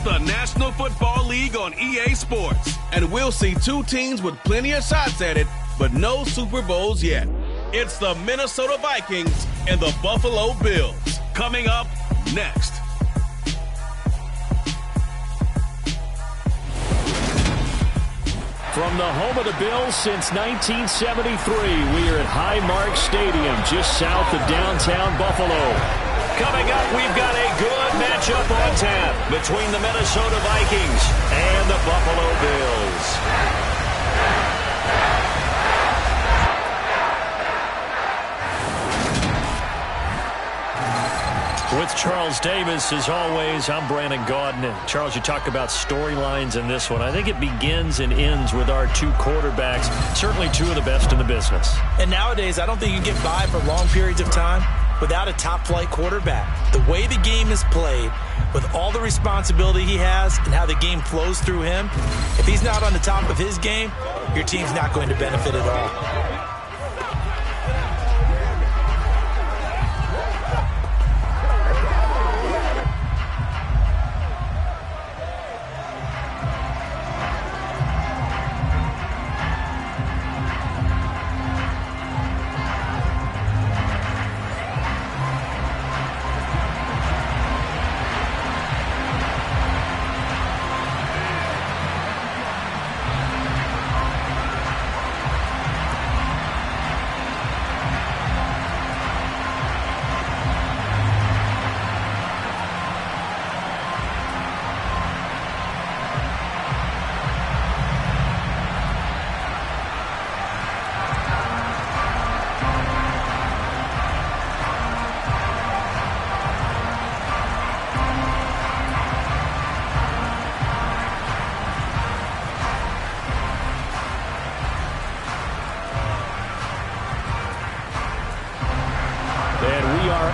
the National Football League on EA Sports. And we'll see two teams with plenty of shots at it, but no Super Bowls yet. It's the Minnesota Vikings and the Buffalo Bills. Coming up next. From the home of the Bills since 1973, we are at Highmark Stadium, just south of downtown Buffalo. Coming up, we've got a good matchup on tap between the Minnesota Vikings and the Buffalo Bills. With Charles Davis, as always, I'm Brandon Gaudin. And Charles, you talk about storylines in this one. I think it begins and ends with our two quarterbacks, certainly two of the best in the business. And nowadays, I don't think you get by for long periods of time without a top-flight quarterback. The way the game is played, with all the responsibility he has and how the game flows through him, if he's not on the top of his game, your team's not going to benefit at all.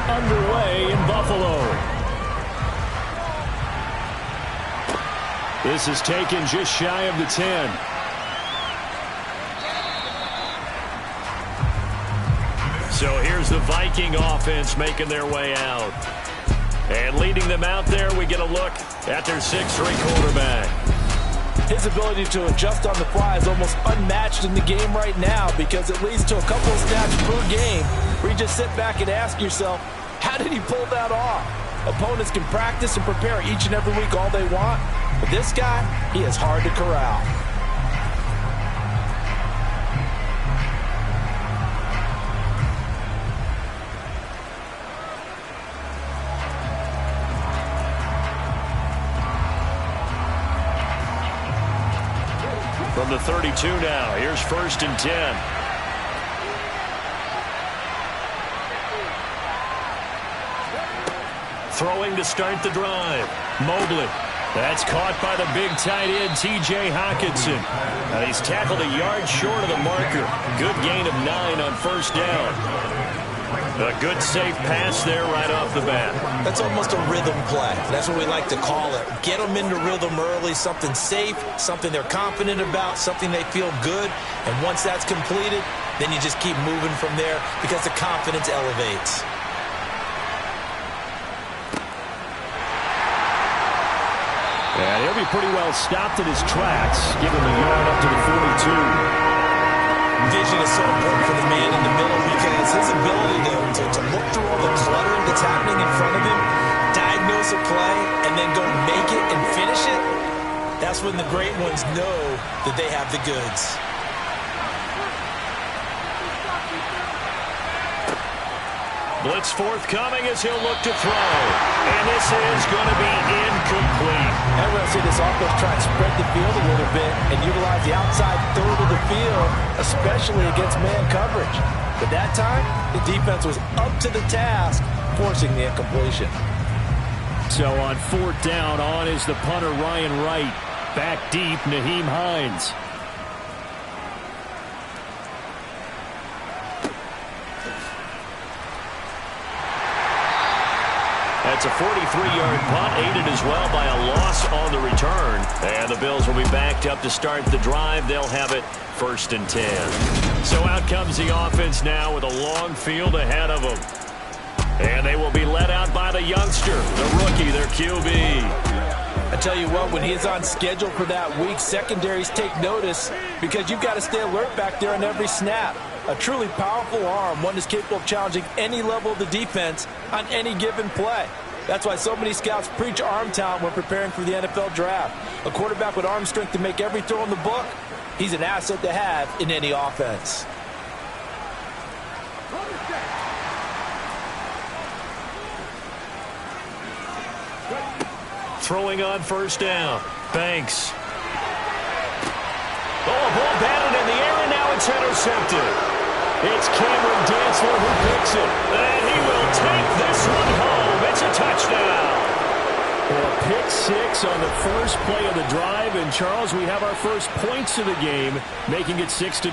Underway in Buffalo. This is taken just shy of the 10. So here's the Viking offense making their way out. And leading them out there, we get a look at their 6'3" quarterback. His ability to adjust on the fly is almost unmatched in the game right now because it leads to a couple of snaps per game where you just sit back and ask yourself, how did he pull that off? Opponents can practice and prepare each and every week all they want, but this guy, he is hard to corral. From the 32 now, here's 1st and 10. Throwing to start the drive. Mobley. That's caught by the big tight end, T.J. Hockenson. And he's tackled a yard short of the marker. Good gain of 9 on 1st down. A good safe pass there right off the bat. That's almost a rhythm play. That's what we like to call it. Get them into rhythm early, something safe, something they're confident about, something they feel good. And once that's completed, then you just keep moving from there because the confidence elevates. And he'll be pretty well stopped in his tracks, giving the yard up to the 42. Vision is so important for the man in the middle because his ability to look through all the clutter that's happening in front of him, diagnose a play, and then go make it and finish it, that's when the great ones know that they have the goods. Blitz forthcoming as he'll look to throw. And this is going to be incomplete. And we're going to see this offense try and spread the field a little bit and utilize the outside third of the field, especially against man coverage. But that time, the defense was up to the task, forcing the incompletion. So on 4th down, on is the punter Ryan Wright. Back deep, Nyheim Hines. That's a 43-yard punt, aided as well by a loss on the return. And the Bills will be backed up to start the drive. They'll have it 1st and 10. So out comes the offense now with a long field ahead of them. And they will be led out by the youngster, the rookie, their QB. I tell you what, when he is on schedule for that week, secondaries take notice because you've got to stay alert back there on every snap. A truly powerful arm, one that's capable of challenging any level of the defense on any given play. That's why so many scouts preach arm talent when preparing for the NFL draft. A quarterback with arm strength to make every throw in the book, he's an asset to have in any offense. Throwing on first down. Banks. Oh, a ball batted in the air, and now it's intercepted. It's Cameron Dantzler who picks it. And he will take this one home. It's a touchdown. Well, a pick six on the first play of the drive. And, Charles, we have our first points of the game, making it 6-0.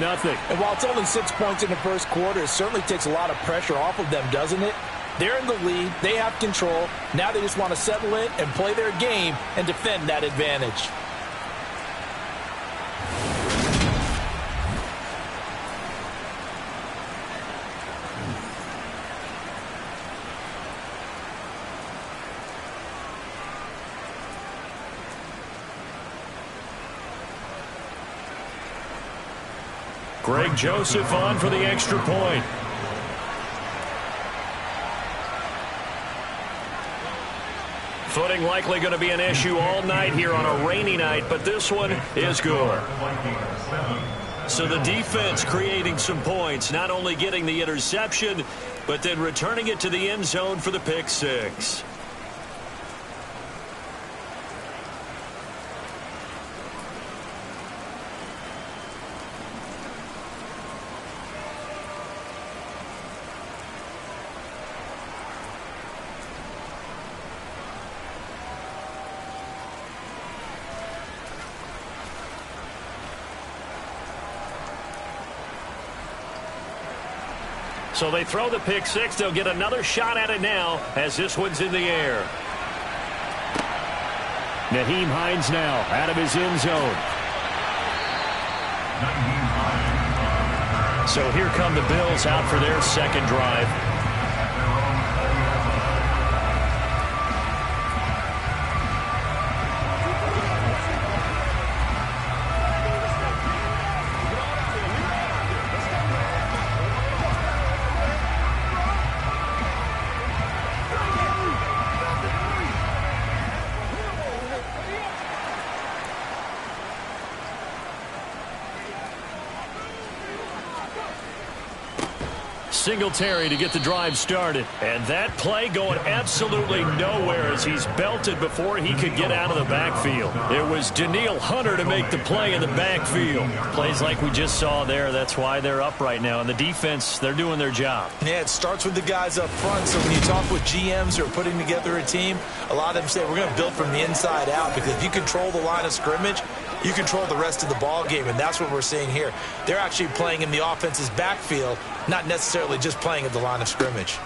And while it's only 6 points in the first quarter, it certainly takes a lot of pressure off of them, doesn't it? They're in the lead. They have control. Now they just want to settle in and play their game and defend that advantage. Greg Joseph on for the extra point. Footing likely going to be an issue all night here on a rainy night, but this one is good. So the defense creating some points, not only getting the interception, but then returning it to the end zone for the pick six. So they throw the pick six. They'll get another shot at it now as this one's in the air. Nyheim Hines now out of his end zone. So here come the Bills out for their second drive. Singletary to get the drive started. And that play going absolutely nowhere as he's belted before he could get out of the backfield. It was Danielle Hunter to make the play in the backfield. Plays like we just saw there. That's why they're up right now. And the defense, they're doing their job. Yeah, it starts with the guys up front. So when you talk with GMs who are putting together a team, a lot of them say we're going to build from the inside out, because if you control the line of scrimmage, you control the rest of the ball game, and that's what we're seeing here. They're actually playing in the offense's backfield, not necessarily just playing at the line of scrimmage.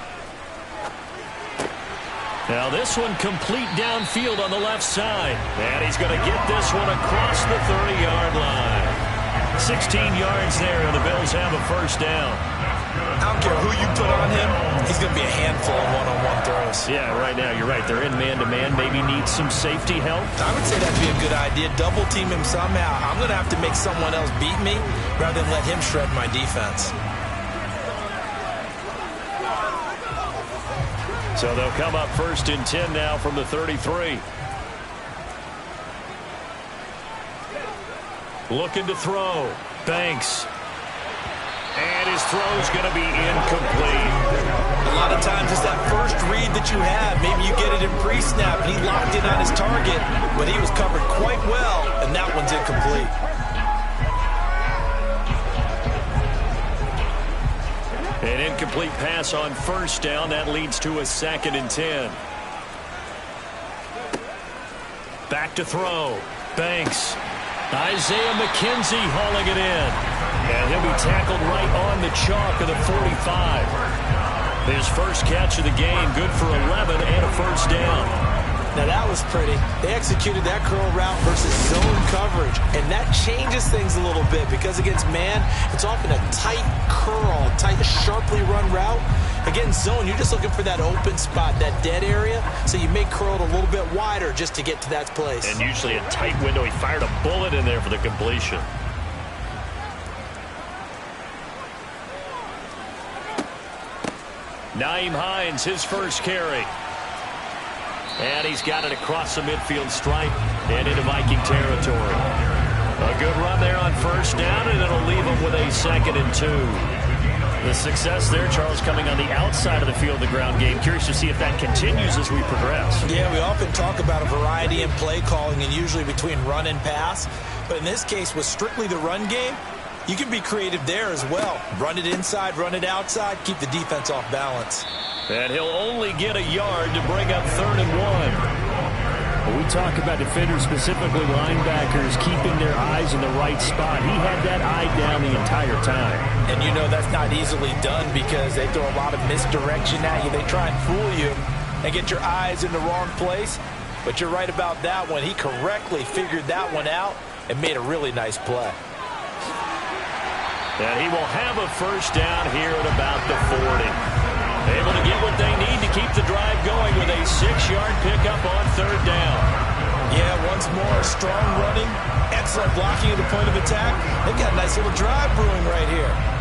Now this one complete downfield on the left side. And he's going to get this one across the 30-yard line. 16 yards there, and the Bills have a first down. I don't care who you put on him, he's going to be a handful of one-on-one throws. Yeah, right now, you're right. They're in man-to-man. Maybe need some safety help. I would say that'd be a good idea. Double team him somehow. I'm going to have to make someone else beat me rather than let him shred my defense. So they'll come up 1st and 10 now from the 33. Looking to throw. Banks. And his throw's going to be incomplete. A lot of times it's that first read that you have. Maybe you get it in pre-snap, and he locked in on his target, but he was covered quite well, and that one's incomplete. An incomplete pass on first down. That leads to a 2nd and 10. Back to throw. Banks. Isaiah McKenzie hauling it in. And he'll be tackled right on the chalk of the 45. His first catch of the game, good for 11 and a first down. Now that was pretty. They executed that curl route versus zone coverage, and that changes things a little bit because against man, it's often a tight curl tight, sharply run route. Again, zone, you're just looking for that open spot, that dead area, so you may curl it a little bit wider just to get to that place. And usually a tight window. He fired a bullet in there for the completion. Nyheim Hines, his first carry. And he's got it across the midfield stripe and into Viking territory. A good run there on first down, and it'll leave him with a 2nd and 2. The success there, Charles, coming on the outside of the field, the ground game. Curious to see if that continues as we progress. Yeah, we often talk about a variety in play calling and usually between run and pass. But in this case, with strictly the run game, you can be creative there as well. Run it inside, run it outside, keep the defense off balance. And he'll only get a yard to bring up 3rd and 1. When we talk about defenders, specifically linebackers, keeping their eyes in the right spot, he had that eye down the entire time. And you know that's not easily done because they throw a lot of misdirection at you. They try and fool you and get your eyes in the wrong place. But you're right about that one. He correctly figured that one out and made a really nice play. And he will have a first down here at about the 40. Able to get what they need to keep the drive going with a 6-yard pickup on 3rd down. Yeah, once more, strong running, excellent blocking at the point of attack. They've got a nice little drive brewing right here.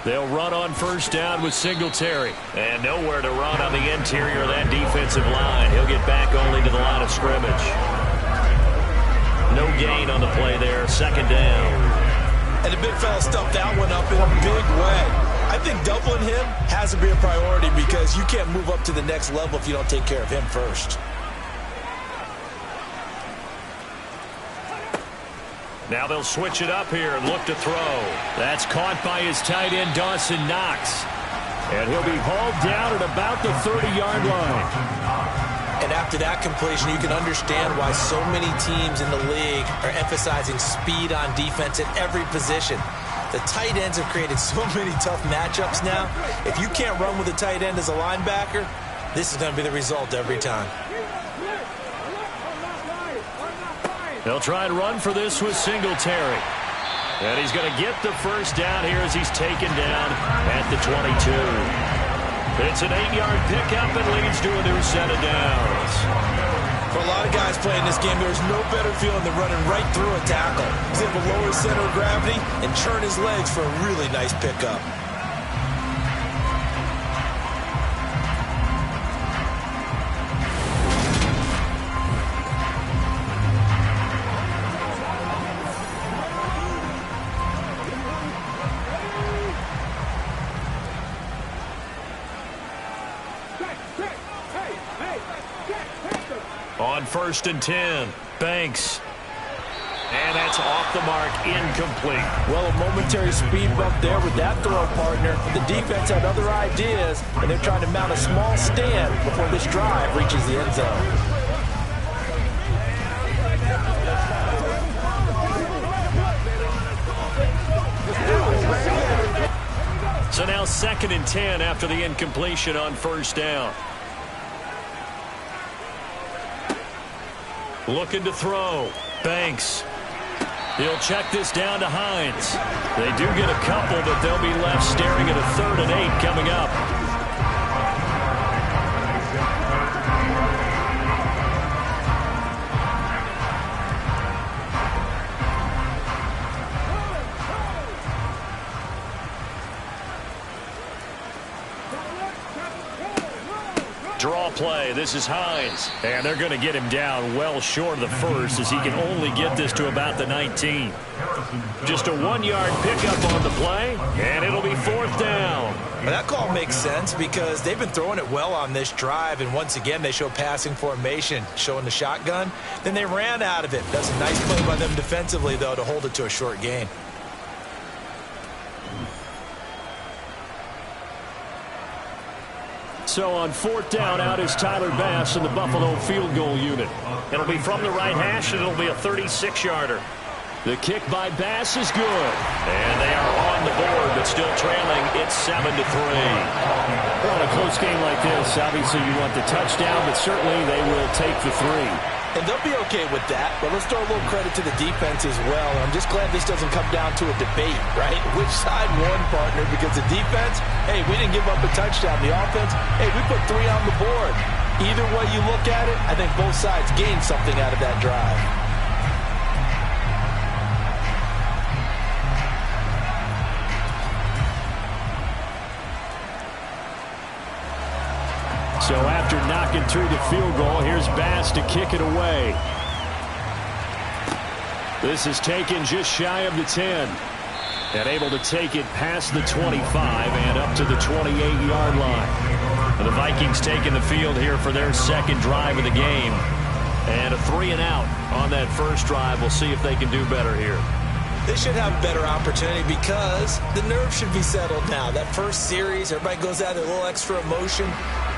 They'll run on first down with Singletary. And nowhere to run on the interior of that defensive line. He'll get back only to the line of scrimmage. No gain on the play there. 2nd down. And the big fella stuffed that one up in a big way. I think doubling him has to be a priority because you can't move up to the next level if you don't take care of him first. Now they'll switch it up here and look to throw. That's caught by his tight end, Dawson Knox. And he'll be hauled down at about the 30-yard line. And after that completion, you can understand why so many teams in the league are emphasizing speed on defense at every position. The tight ends have created so many tough matchups now. If you can't run with a tight end as a linebacker, this is going to be the result every time. They'll try and run for this with Singletary. And he's going to get the first down here as he's taken down at the 22. It's an 8-yard pickup and leads to a new set of downs. For a lot of guys playing this game, there's no better feeling than running right through a tackle. He's able to lower his center of gravity and churn his legs for a really nice pickup. On 1st and 10, Banks. And that's off the mark, incomplete. Well, a momentary speed bump there with that throw partner. The defense had other ideas, and they're trying to mount a small stand before this drive reaches the end zone. So now 2nd and 10 after the incompletion on first down. Looking to throw. Banks. He'll check this down to Hines. They do get a couple, but they'll be left staring at a 3rd and 8 coming up. Draw play. This is Hines. And they're going to get him down well short of the first as he can only get this to about the 19. Just a 1-yard pickup on the play, and it'll be 4th down. Well, that call makes sense because they've been throwing it well on this drive, and once again they show passing formation, showing the shotgun. Then they ran out of it. That's a nice play by them defensively, though, to hold it to a short gain. So on 4th down, out is Tyler Bass in the Buffalo field goal unit. It'll be from the right hash, and it'll be a 36-yarder. The kick by Bass is good. And they are on the board, but still trailing. It's 7-3. Well, in a close game like this, obviously you want the touchdown, but certainly they will take the 3. And they'll be okay with that, but let's throw a little credit to the defense as well. I'm just glad this doesn't come down to a debate, right? Which side won, partner? Because the defense, hey, we didn't give up a touchdown. The offense, hey, we put 3 on the board. Either way you look at it, I think both sides gained something out of that drive. So after knocking through the field goal, here's Bass to kick it away. This is taken just shy of the 10. And able to take it past the 25 and up to the 28-yard line. The Vikings taking the field here for their second drive of the game. And a 3-and-out on that first drive. We'll see if they can do better here. They should have a better opportunity because the nerves should be settled now. That first series, everybody goes out with a little extra emotion.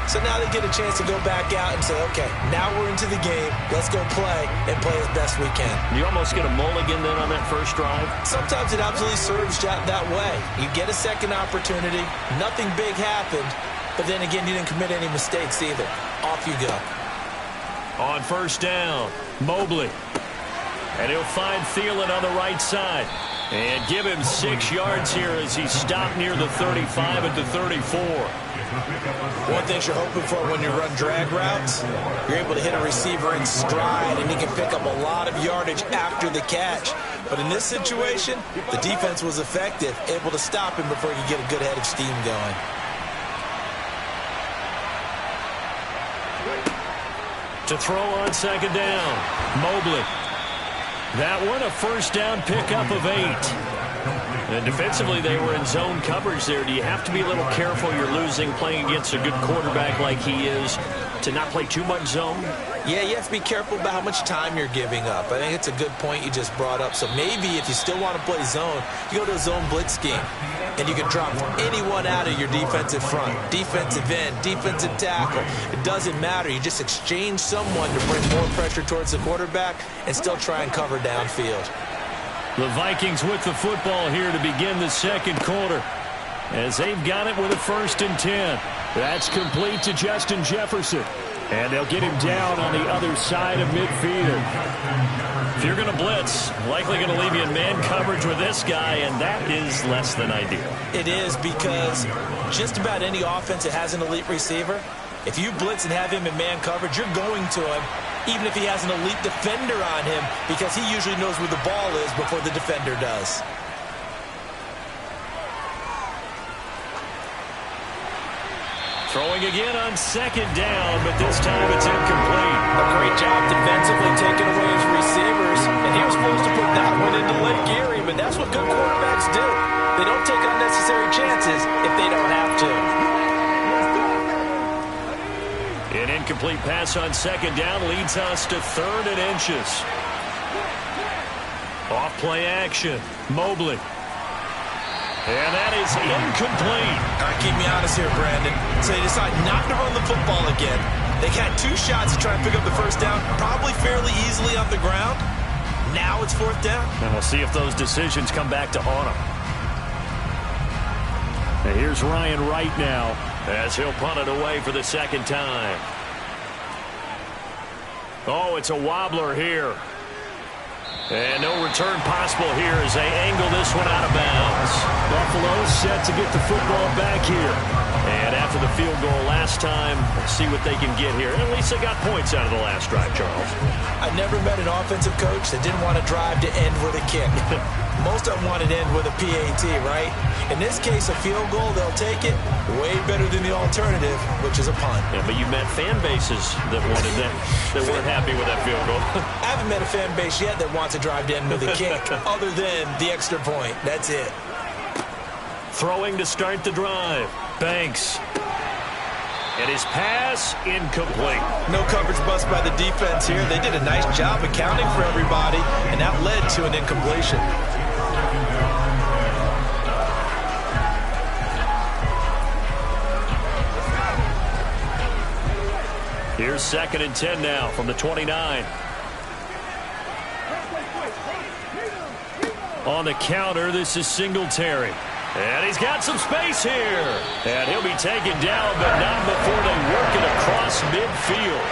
So now they get a chance to go back out and say, okay, now we're into the game. Let's go play and play as best we can. You almost get a mulligan then on that first drive? Sometimes it absolutely serves you that way. You get a second opportunity. Nothing big happened. But then again, you didn't commit any mistakes either. Off you go. On first down, Mobley. And he'll find Thielen on the right side. And give him 6 yards here as he stopped near the 35 at the 34. One thing you're hoping for when you run drag routes, you're able to hit a receiver in stride, and he can pick up a lot of yardage after the catch. But in this situation, the defense was effective, able to stop him before he could get a good head of steam going. To throw on second down, Mobley. That one a first down pickup of 8. And defensively, they were in zone coverage there. Do you have to be a little careful? You're losing playing against a good quarterback like he is to not play too much zone? Yeah, you have to be careful about how much time you're giving up. I think it's a good point you just brought up. So maybe if you still want to play zone, you go to a zone blitz scheme. And you can drop anyone out of your defensive front, defensive end, defensive tackle. It doesn't matter. You just exchange someone to bring more pressure towards the quarterback and still try and cover downfield. The Vikings with the football here to begin the second quarter as they've got it with a 1st and 10. That's complete to Justin Jefferson. And they'll get him down on the other side of midfield. If you're going to blitz, likely going to leave you in man coverage with this guy, and that is less than ideal. It is because just about any offense that has an elite receiver, if you blitz and have him in man coverage, you're going to him, even if he has an elite defender on him, because he usually knows where the ball is before the defender does. Throwing again on second down, but this time it's incomplete. A great job defensively taking away his receivers, and he was supposed to put that one into Lake Erie, but that's what good quarterbacks do. They don't take unnecessary chances if they don't have to. An incomplete pass on second down leads us to 3rd and inches. Off play action, Mobley. And that is incomplete. All right, keep me honest here, Brandon. So they decide not to run the football again. They had 2 shots to try and pick up the first down, probably fairly easily on the ground. Now it's 4th down. And we'll see if those decisions come back to haunt them. And here's Ryan Wright now as he'll punt it away for the second time. Oh, it's a wobbler here. And no return possible here as they angle this one out of bounds. Buffalo set to get the football back here. And after the field goal last time, let's see what they can get here. At least they got points out of the last drive, Charles. I've never met an offensive coach that didn't want to drive to end with a kick. Most of them wanted to end with a PAT, right? In this case, a field goal, they'll take it way better than the alternative, which is a punt. Yeah, but you met fan bases that wanted that, that weren't happy with that field goal. I haven't met a fan base yet that wants to drive to end with a kick, other than the extra point. That's it. Throwing to start the drive. Banks. And his pass incomplete. No coverage bust by the defense here. They did a nice job accounting for everybody, and that led to an incompletion. Here's 2nd and 10 now from the 29. On the counter, this is Singletary. And he's got some space here. And he'll be taken down, but not before they work it across midfield.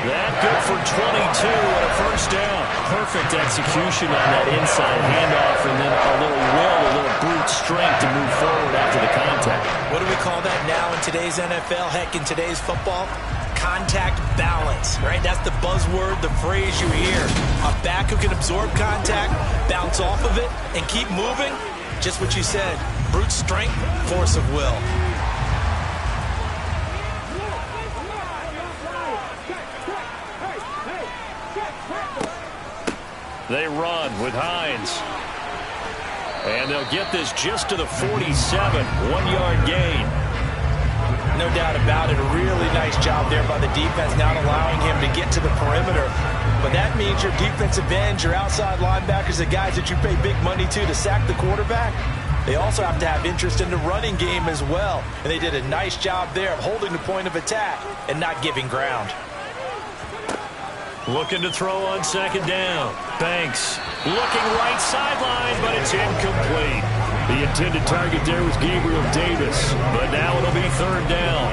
That good for 22 and a first down. Perfect execution on that inside handoff, and then a little will, a little brute strength to move forward after the contact. What do we call that now in today's NFL? Heck, in today's football? Contact balance, right? That's the buzzword, the phrase you hear. A back who can absorb contact, bounce off of it, and keep moving. Just what you said. Brute strength, force of will. They run with Hines. And they'll get this just to the 47. 1-yard gain. No doubt about it. A really nice job there by the defense, not allowing him to get to the perimeter. But that means your defensive ends, your outside linebackers, the guys that you pay big money to sack the quarterback, they also have to have interest in the running game as well. And they did a nice job there of holding the point of attack and not giving ground. Looking to throw on 2nd down. Banks looking right sideline, but it's incomplete. The intended target there was Gabriel Davis, but now it'll be 3rd down.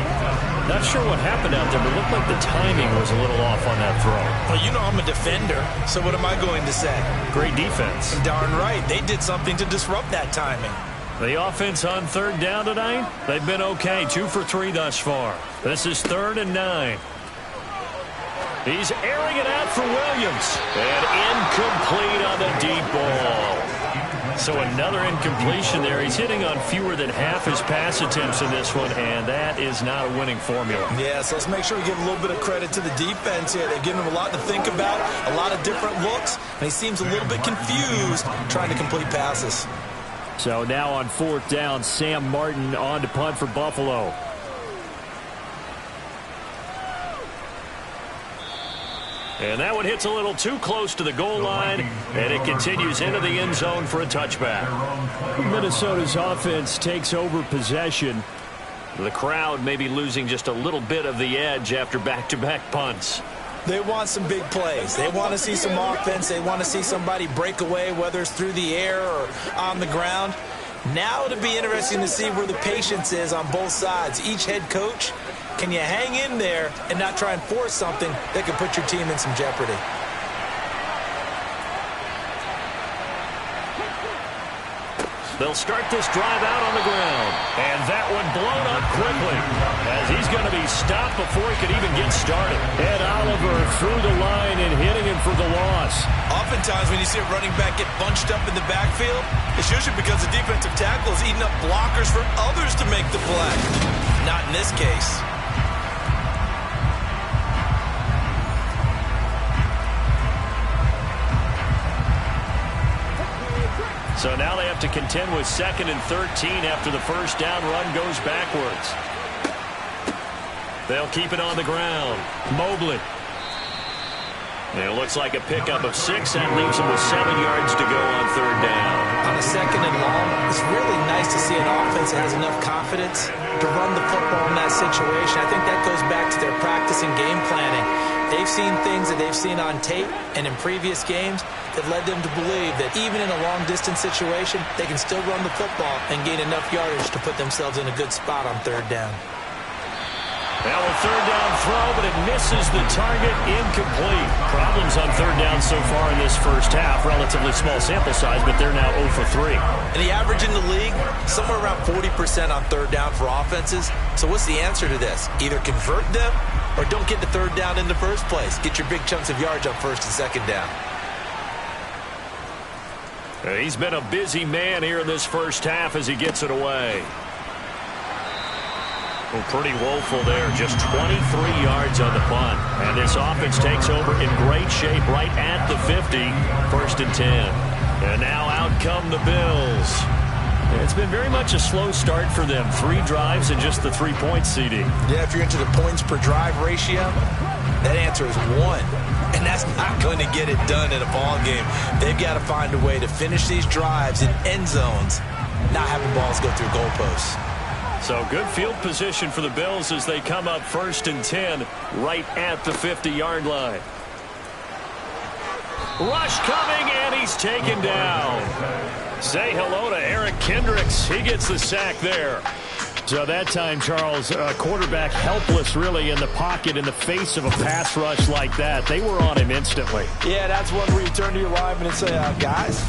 Not sure what happened out there, but it looked like the timing was a little off on that throw. Well, you know I'm a defender, so what am I going to say? Great defense. Darn right. They did something to disrupt that timing. The offense on 3rd down tonight, they've been okay. 2 for 3 thus far. This is 3rd and 9. He's airing it out for Williams. And incomplete on the deep ball. So another incompletion there. He's hitting on fewer than half his pass attempts in this one, and that is not a winning formula. Yeah, so let's make sure we give a little bit of credit to the defense here. They've given him a lot to think about, a lot of different looks, and he seems a little bit confused trying to complete passes. So now on 4th down, Sam Martin on to punt for Buffalo. And that one hits a little too close to the goal line, and it continues into the end zone for a touchback. Minnesota's offense takes over possession. The crowd may be losing just a little bit of the edge after back-to-back punts. They want some big plays. They want to see some offense. They want to see somebody break away, whether it's through the air or on the ground. Now it'll be interesting to see where the patience is on both sides. Each head coach, can you hang in there and not try and force something that could put your team in some jeopardy? They'll start this drive out on the ground. And that one blown up quickly as he's going to be stopped before he could even get started. Ed Oliver through the line and hitting him for the loss. Oftentimes when you see a running back get bunched up in the backfield, it's usually because the defensive tackle is eating up blockers for others to make the play. Not in this case. So now they have to contend with 2nd and 13 after the first down run goes backwards. They'll keep it on the ground. Mobley. It looks like a pickup of 6. That leaves them with 7 yards to go on 3rd down. On a 2nd and long, it's really nice to see an offense that has enough confidence to run the football in that situation. I think that goes back to their practice and game planning. They've seen things that they've seen on tape and in previous games that led them to believe that even in a long-distance situation, they can still run the football and gain enough yardage to put themselves in a good spot on 3rd down. Now a 3rd down throw, but it misses the target. Incomplete. Problems on 3rd down so far in this first half. Relatively small sample size, but they're now 0 for 3. And the average in the league, somewhere around 40% on 3rd down for offenses. So what's the answer to this? Either convert them or don't get the 3rd down in the first place. Get your big chunks of yards on 1st and 2nd down. He's been a busy man here in this first half as he gets it away. Well, pretty woeful there. Just 23 yards on the punt. And this offense takes over in great shape right at the 50. 1st and 10. And now out come the Bills. It's been very much a slow start for them. 3 drives and just the 3 points, CD. Yeah, if you're into the points per drive ratio, that answer is 1. And that's not going to get it done in a ball game. They've got to find a way to finish these drives in end zones, not having balls go through goalposts. So good field position for the Bills as they come up 1st and 10 right at the 50-yard line. Rush coming, and he's taken down. Say hello to Eric Kendricks. He gets the sack there. So that time, Charles, quarterback helpless really in the pocket in the face of a pass rush like that. They were on him instantly. Yeah, that's one where you turn to your lineman and say, guys,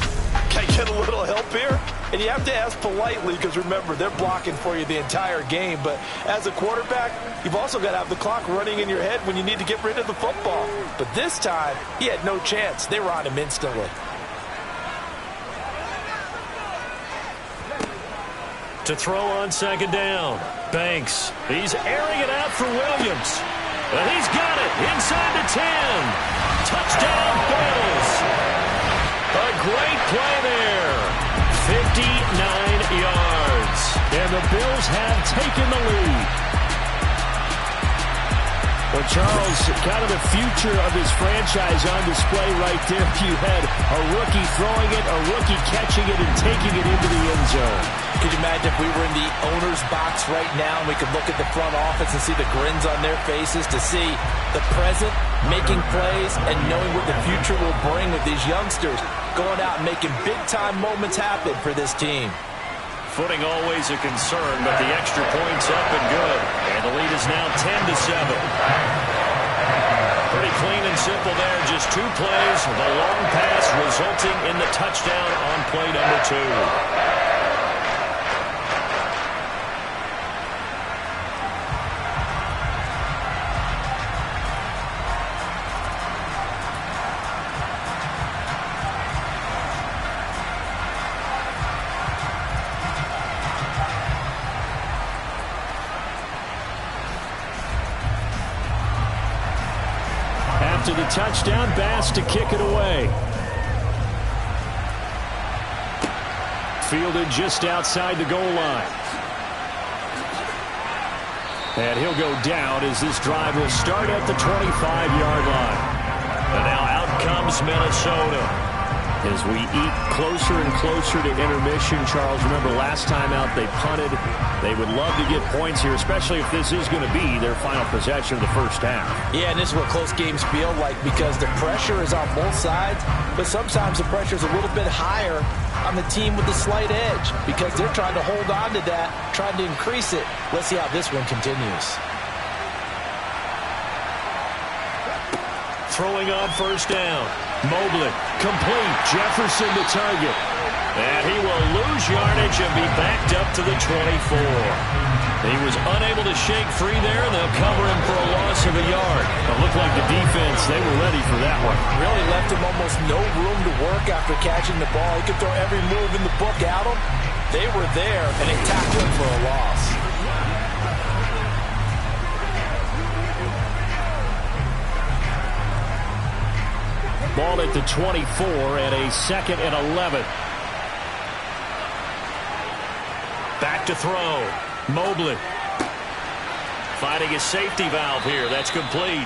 can I get a little help here? And you have to ask politely because, remember, they're blocking for you the entire game. But as a quarterback, you've also got to have the clock running in your head when you need to get rid of the football. But this time, he had no chance. They were on him instantly. To throw on 2nd down. Banks. He's airing it out for Williams. And he's got it inside the 10. Touchdown, Bills. A great play there. 59 yards. And the Bills have taken the lead. Well, Charles, kind of the future of this franchise on display right there. You had a rookie throwing it, a rookie catching it, and taking it into the end zone. Could you imagine if we were in the owner's box right now and we could look at the front office and see the grins on their faces, to see the present making plays and knowing what the future will bring with these youngsters going out and making big-time moments happen for this team. Footing always a concern, but the extra point's up and good. And the lead is now 10-7. Pretty clean and simple there. Just 2 plays. The long pass resulting in the touchdown on play number 2. To the touchdown, Bass to kick it away. Fielded just outside the goal line. And he'll go down as this drive will start at the 25-yard line. And now out comes Minnesota. As we eat closer and closer to intermission, Charles, remember last time out they punted. They would love to get points here, especially if this is going to be their final possession of the first half. Yeah, and this is what close games feel like because the pressure is on both sides, but sometimes the pressure is a little bit higher on the team with the slight edge because they're trying to hold on to that, trying to increase it. Let's see how this one continues. Throwing on 1st down. Mobley, complete. Jefferson the target. And he will lose yardage and be backed up to the 24. He was unable to shake free there, and they'll cover him for a loss of a yard. It looked like the defense, they were ready for that one. Really left him almost no room to work after catching the ball. He could throw every move in the book at him. They were there, and they tackled him for a loss. Ball at the 24 and a 2nd and 11. Back to throw. Mobley. Finding his safety valve here. That's complete.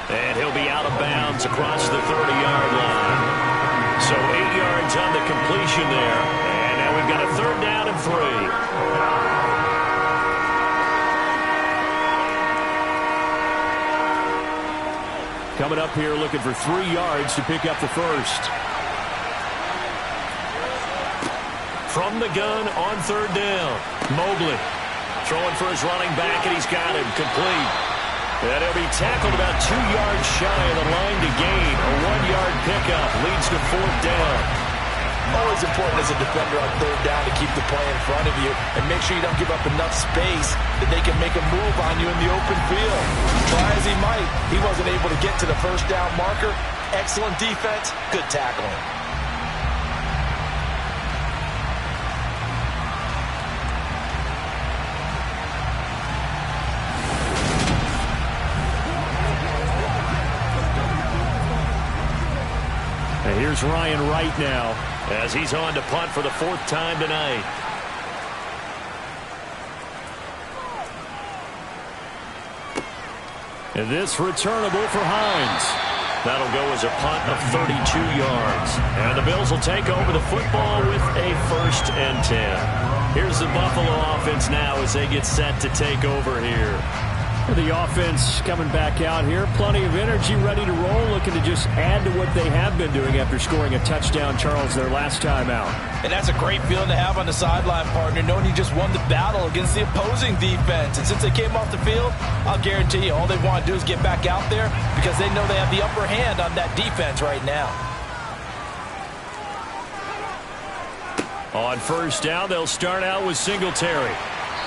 And he'll be out of bounds across the 30-yard line. So 8 yards on the completion there. And now we've got a 3rd down and 3. Coming up here looking for 3 yards to pick up the first. From the gun on 3rd down. Mobley throwing for his running back, and he's got him complete. And he'll be tackled about 2 yards shy of the line to gain. A 1-yard pickup leads to 4th down. Always important as a defender on 3rd down to keep the play in front of you and make sure you don't give up enough space that they can make a move on you in the open field. Try as he might, he wasn't able to get to the 1st down marker. Excellent defense, good tackling. And here's Ryan Wright now as he's on to punt for the 4th time tonight. And this returnable for Hines. That'll go as a punt of 32 yards. And the Bills will take over the football with a 1st and 10. Here's the Buffalo offense now as they get set to take over here. The offense coming back out here. Plenty of energy, ready to roll, looking to just add to what they have been doing after scoring a touchdown, Charles, their last time out. And that's a great feeling to have on the sideline, partner, knowing you just won the battle against the opposing defense. And since they came off the field, I'll guarantee you all they want to do is get back out there because they know they have the upper hand on that defense right now. On first down, they'll start out with Singletary.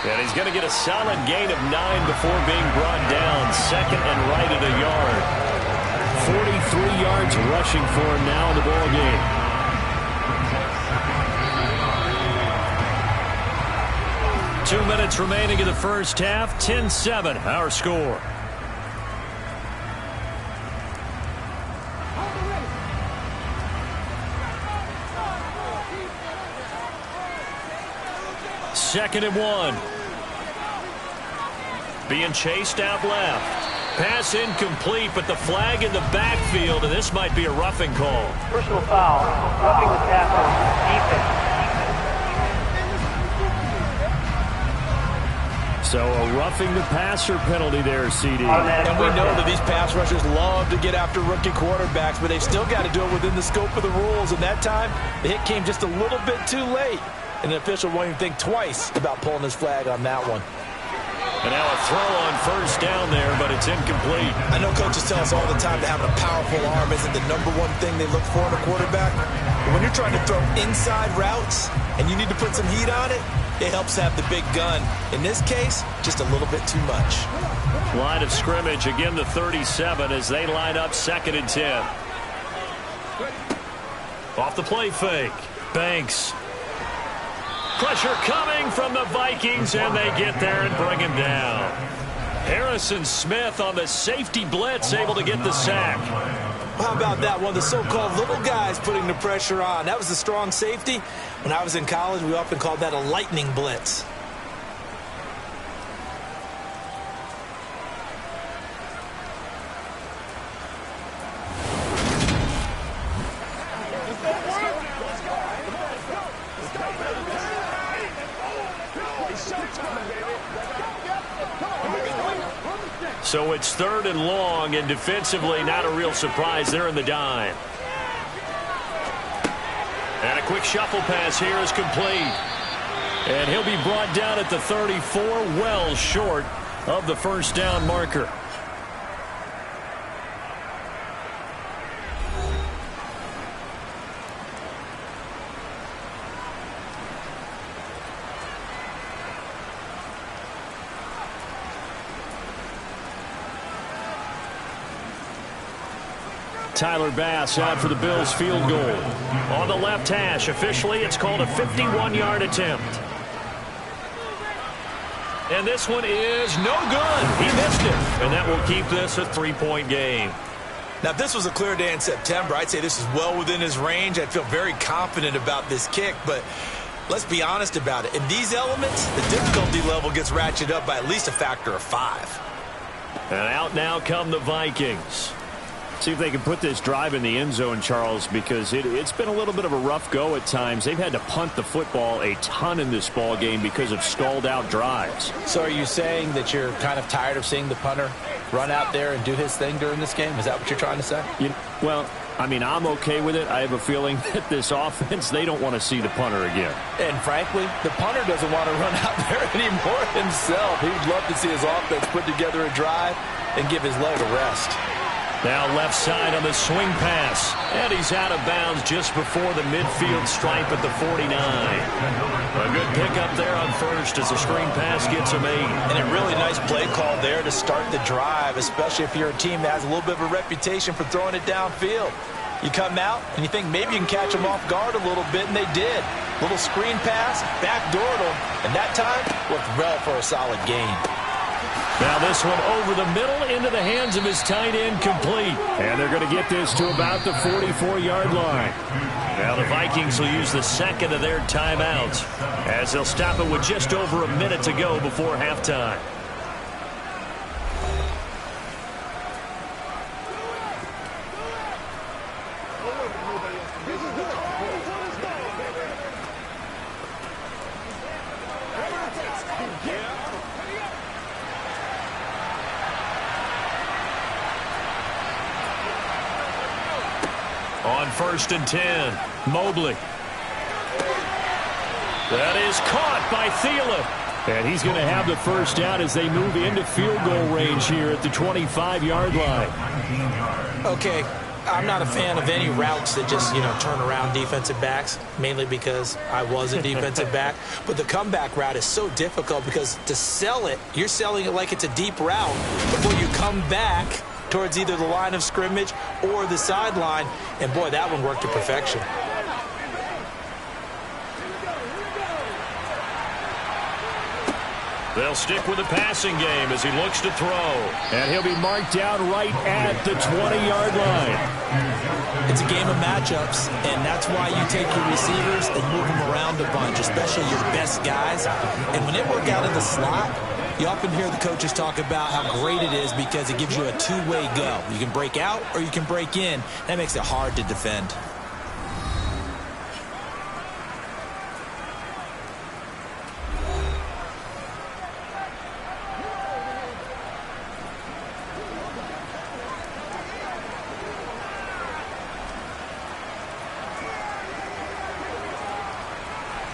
And he's going to get a solid gain of 9 before being brought down. Second and right at a yard. 43 yards rushing for him now in the ball game. 2 minutes remaining in the first half. 10-7, our score. Second and 1. Being chased out left. Pass incomplete, but the flag in the backfield, and this might be a roughing call. Personal foul, roughing the tackle, defense. So a roughing the passer penalty there, CD. And we know that these pass rushers love to get after rookie quarterbacks, but they've still got to do it within the scope of the rules. And that time, the hit came just a little bit too late. And the official won't even think twice about pulling his flag on that one. And now a throw on first down there, but it's incomplete. I know coaches tell us all the time that having a powerful arm isn't the #1 thing they look for in a quarterback. But when you're trying to throw inside routes and you need to put some heat on it, it helps have the big gun. In this case, just a little bit too much. Line of scrimmage, again the 37 as they line up 2nd and 10. Off the play fake. Banks. Pressure coming from the Vikings, and they get there and bring him down. Harrison Smith on the safety blitz, able to get the sack. How about that one? The so-called little guys putting the pressure on. That was a strong safety. When I was in college, we often called that a lightning blitz. So it's 3rd and long, and defensively not a real surprise. They're in the dime. And a quick shuffle pass here is complete. And he'll be brought down at the 34, well short of the first down marker. Tyler Bass out for the Bills field goal. On the left hash, officially it's called a 51-yard attempt. And this one is no good. He missed it. And that will keep this a 3-point game. Now, if this was a clear day in September, I'd say this is well within his range. I'd feel very confident about this kick, but let's be honest about it. In these elements, the difficulty level gets ratcheted up by at least a factor of 5. And out now come the Vikings. See if they can put this drive in the end zone, Charles, because it's been a little bit of a rough go at times. They've had to punt the football a ton in this ball game because of stalled-out drives. So are you saying that you're kind of tired of seeing the punter run out there and do his thing during this game? Is that what you're trying to say? Well, I mean, I'm okay with it. I have a feeling that this offense, they don't want to see the punter again. And frankly, the punter doesn't want to run out there anymore himself. He would love to see his offense put together a drive and give his leg a rest. Now left side on the swing pass. And he's out of bounds just before the midfield stripe at the 49. A good pickup there on first as the screen pass gets him 8. And a really nice play call there to start the drive, especially if you're a team that has a little bit of a reputation for throwing it downfield. You come out and you think maybe you can catch them off guard a little bit, and they did. Little screen pass, backdoored them, and that time looked well for a solid gain. Now this one over the middle into the hands of his tight end, complete. And they're going to get this to about the 44-yard line. Now the Vikings will use the second of their timeouts as they'll stop it with just over a minute to go before halftime. On 1st and 10, Mobley. That is caught by Thielen. And he's going to have the first down as they move into field goal range here at the 25-yard line. Okay, I'm not a fan of any routes that just, turn around defensive backs, mainly because I was a defensive back. But the comeback route is so difficult because to sell it, you're selling it like it's a deep route before you come back towards either the line of scrimmage or the sideline. And, boy, that one worked to perfection. They'll stick with the passing game as he looks to throw. And he'll be marked down right at the 20-yard line. It's a game of matchups, and that's why you take your receivers and move them around a bunch, especially your best guys. And when they work out in the slot, you often hear the coaches talk about how great it is because it gives you a two-way go. You can break out or you can break in. That makes it hard to defend.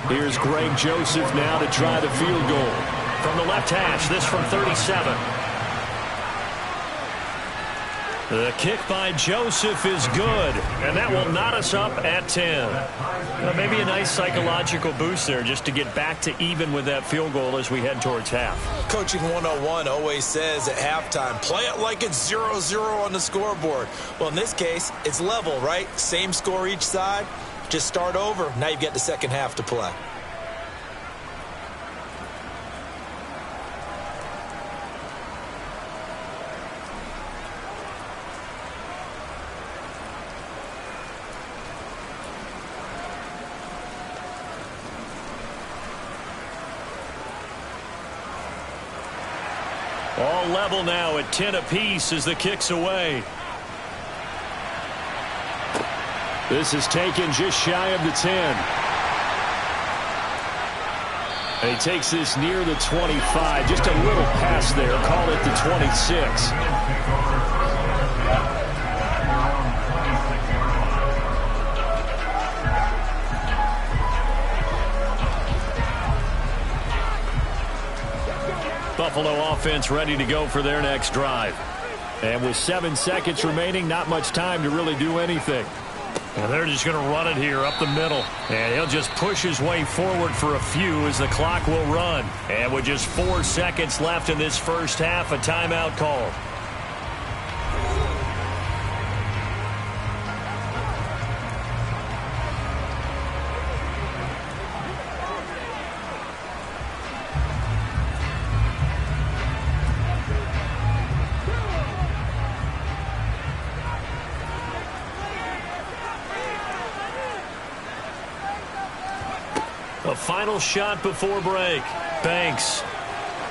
Here's Greg Joseph now to try the field goal. From the left hash, this from 37. The kick by Joseph is good, and that will knot us up at 10. Maybe a nice psychological boost there just to get back to even with that field goal as we head towards half. Coaching 101 always says at halftime, play it like it's 0-0 on the scoreboard. Well, in this case, it's level, right? Same score each side. Just start over. Now you've got the second half to play. All level now at 10 apiece as the kick's away. This is taken just shy of the 10. And he takes this near the 25. Just a little pass there. Call it the 26. Buffalo offense ready to go for their next drive. And with 7 seconds remaining, not much time to really do anything. And they're just going to run it here up the middle. And he'll just push his way forward for a few as the clock will run. And with just 4 seconds left in this first half, a timeout called. A final shot before break. Banks.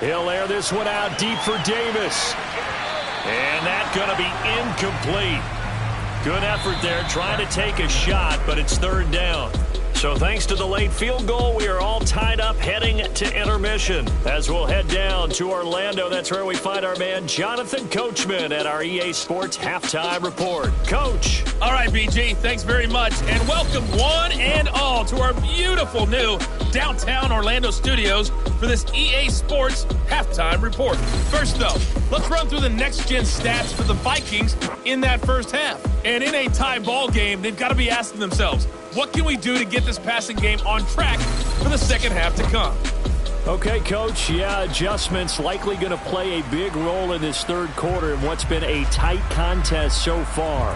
He'll air this one out deep for Davis. And that's going to be incomplete. Good effort there trying to take a shot, but it's third down. So thanks to the late field goal, we are all tied up heading to intermission. As we'll head down to Orlando, that's where we find our man Jonathan Coachman at our EA Sports Halftime Report. Coach. All right, BG, thanks very much. And welcome one and all to our beautiful new downtown Orlando studios for this EA Sports Halftime Report. First, though, let's run through the next-gen stats for the Vikings in that first half. And in a tie ball game, they've got to be asking themselves, what can we do to get this passing game on track for the second half to come? Okay, Coach. Yeah, adjustments likely going to play a big role in this third quarter in what's been a tight contest so far.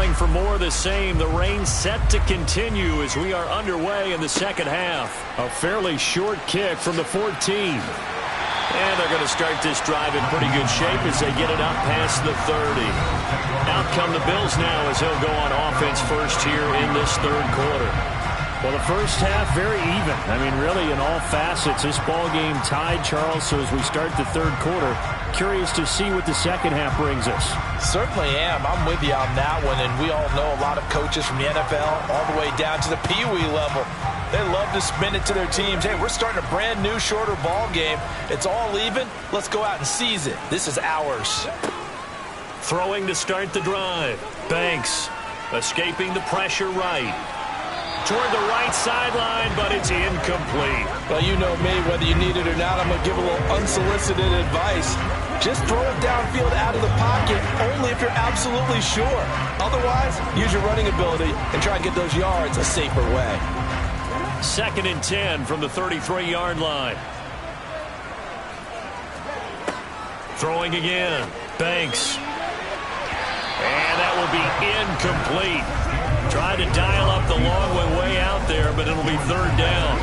calling for more of the same. The rain set to continue as we are underway in the second half. A fairly short kick from the 14. And they're going to start this drive in pretty good shape as they get it up past the 30. Out come the Bills now as they'll go on offense first here in this third quarter. Well, the first half, very even. I mean, really, in all facets, this ball game tied, Charles. So as we start the third quarter, curious to see what the second half brings us. Certainly am. I'm with you on that one. And we all know a lot of coaches from the NFL all the way down to the Pee Wee level. They love to spin it to their teams. Hey, we're starting a brand new, shorter ball game. It's all even. Let's go out and seize it. This is ours. Throwing to start the drive. Banks escaping the pressure right. Toward the right sideline, but it's incomplete. Well, you know me, whether you need it or not, I'm going to give a little unsolicited advice. Just throw it downfield out of the pocket, only if you're absolutely sure. Otherwise, use your running ability and try and get those yards a safer way. 2nd and 10 from the 33-yard line. Throwing again. Banks. And that will be incomplete. Tried to dial up the long way out there, but it'll be third down.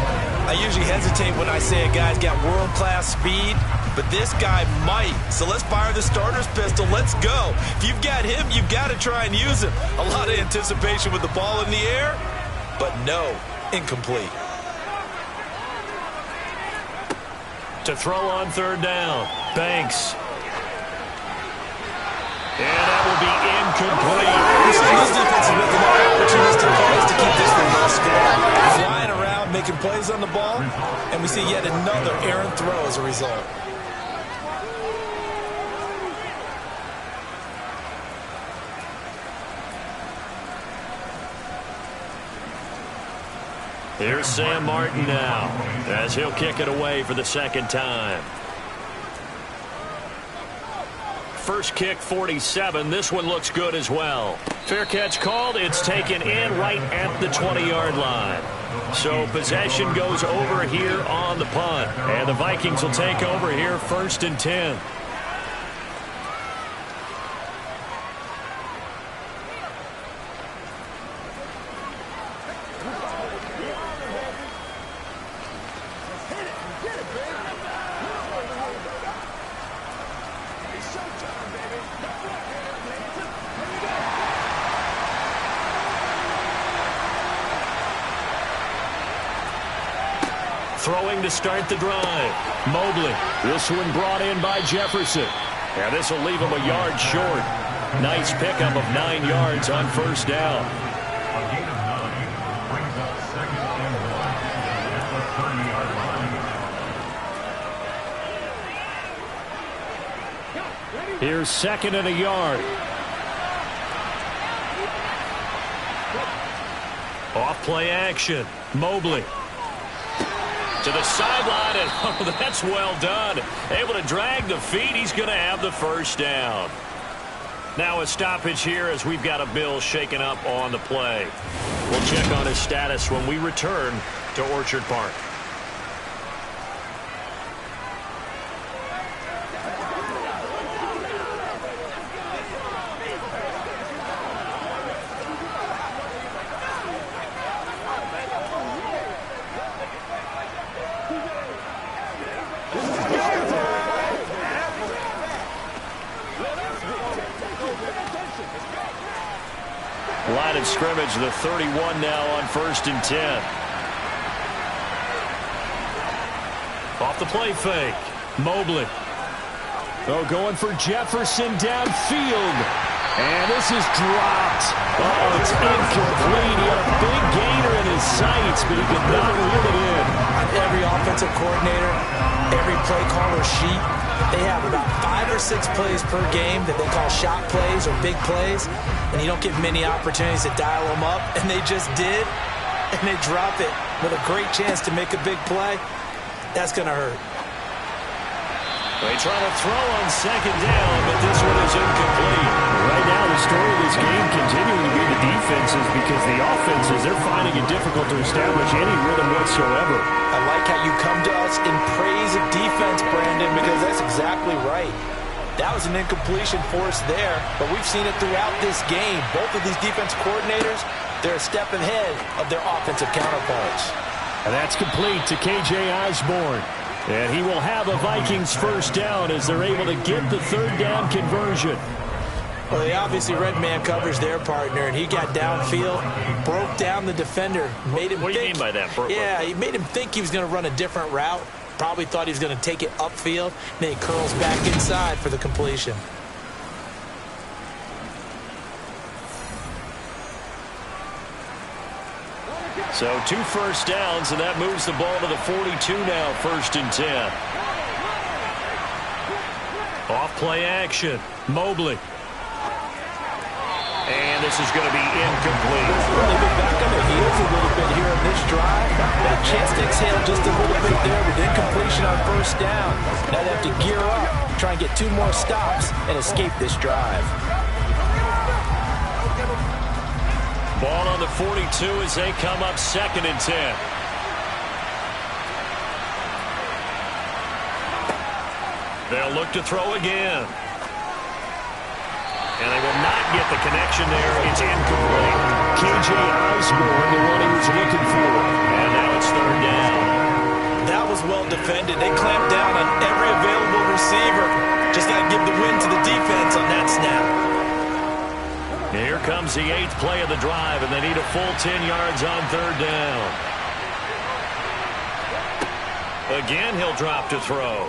I usually hesitate when I say a guy's got world-class speed, but this guy might. So let's fire the starter's pistol. Let's go. If you've got him, you've got to try and use him. A lot of anticipation with the ball in the air, but no, incomplete. To throw on third down. Banks. And that will be incomplete. This defense is making opportunistic plays to keep this from low score. Flying around, making plays on the ball, and we see yet another errant throw as a result. Here's Sam Martin now as he'll kick it away for the second time. First kick, 47. This one looks good as well. Fair catch called. It's taken in right at the 20-yard line. So possession goes over here on the punt. And the Vikings will take over here 1st and 10. Throwing to start the drive. Mobley. This one brought in by Jefferson. And this will leave him a yard short. Nice pickup of 9 yards on first down. Here's 2nd and a yard. Off play action. Mobley. To the sideline, and oh, that's well done. Able to drag the feet. He's going to have the first down. Now a stoppage here as we've got a Bill shaken up on the play. We'll check on his status when we return to Orchard Park. Line of scrimmage, the 31 now on 1st and 10. Off the play fake. Mobley. Oh, going for Jefferson downfield. And this is dropped. Oh, it's incomplete. He had a big gainer in his sights, but he could not reel it in. On every offensive coordinator, every play caller sheet, they have about 5 or 6 plays per game that they call shot plays or big plays, and you don't get many opportunities to dial them up, and they just did, and they drop it with a great chance to make a big play. That's going to hurt. They try to throw on 2nd down, but this one is incomplete. Right now, the story of this game continuing to be the defenses, because the offenses, they're finding it difficult to establish any rhythm whatsoever. I like how you come to us in praise of defense, Brandon, because that's exactly right. That was an incompletion forced there, but we've seen it throughout this game. Both of these defense coordinators, they're a step ahead of their offensive counterparts. And that's complete to K.J. Osborne. And he will have a Vikings first down as they're able to get the third down conversion. Well, they obviously read man coverage their partner, and he got downfield, broke down the defender, made him What do you mean by that? Yeah, he made him think he was going to run a different route. Probably thought he was going to take it upfield. Then he curls back inside for the completion. So 2 first downs, and that moves the ball to the 42 now, 1st and 10. Off play action. Mobley. And this is going to be incomplete. Well, they've been back on their heels a little bit here in this drive. Got a chance to exhale just a little bit there with incompletion on first down. Now they have to gear up, try and get 2 more stops, and escape this drive. Ball on the 42 as they come up 2nd and 10. They'll look to throw again. And they will not get the connection there. It's incomplete. K.J. Osborne, the one he was looking for. And now it's 3rd down. That was well defended. They clamped down on every available receiver. Just got to give the win to the defense on that snap. Here comes the 8th play of the drive, and they need a full 10 yards on 3rd down. Again, he'll drop to throw.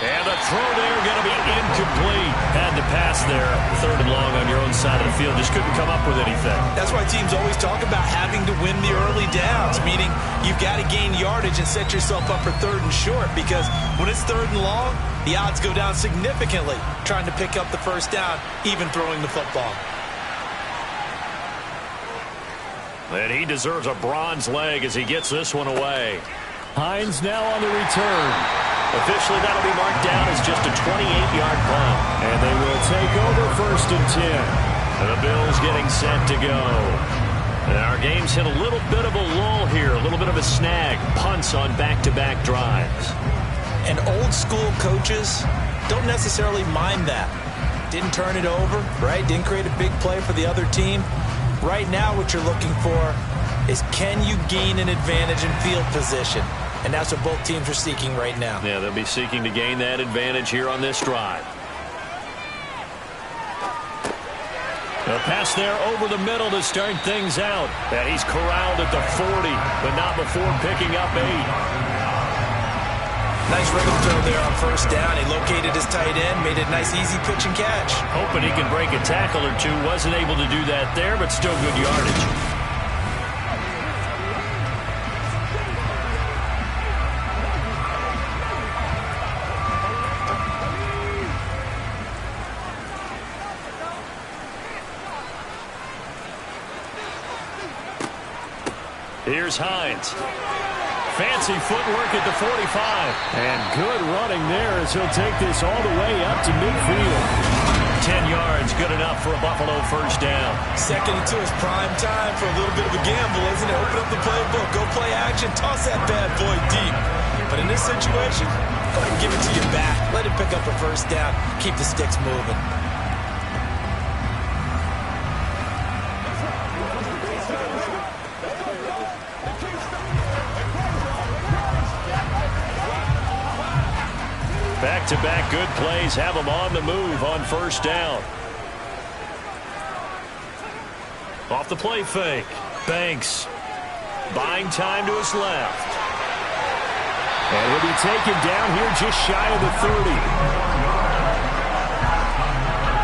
And the throw there going to be incomplete. Had to pass there. 3rd and long on your own side of the field. Just couldn't come up with anything. That's why teams always talk about having to win the early downs, meaning you've got to gain yardage and set yourself up for 3rd and short, because when it's 3rd and long, the odds go down significantly trying to pick up the first down, even throwing the football. And he deserves a bronze leg as he gets this one away. Hines now on the return. Officially, that'll be marked down as just a 28-yard punt. And they will take over 1st and 10. And the Bills getting set to go. And our game's hit a little bit of a lull here, a little bit of a snag. Punts on back-to-back drives. And old-school coaches don't necessarily mind that. Didn't turn it over, right? Didn't create a big play for the other team. Right now, what you're looking for is, can you gain an advantage in field position? And that's what both teams are seeking right now. Yeah, they'll be seeking to gain that advantage here on this drive. A pass there over the middle to start things out. And he's corralled at the 40, but not before picking up 8. Nice rhythm throw there on first down. He located his tight end, made a nice easy pitch and catch. Hoping he can break a tackle or two. Wasn't able to do that there, but still good yardage. Here's Hines. Fancy footwork at the 45. And good running there as he'll take this all the way up to midfield. 10 yards, good enough for a Buffalo first down. 2nd and 2 is prime time for a little bit of a gamble, isn't it? Open up the playbook, go play action, toss that bad boy deep. But in this situation, go ahead and give it to your back. Let him pick up a first down. Keep the sticks moving. Back-to-back good plays have them on the move on first down. Off the play fake. Banks buying time to his left. And he'll be taken down here just shy of the 30.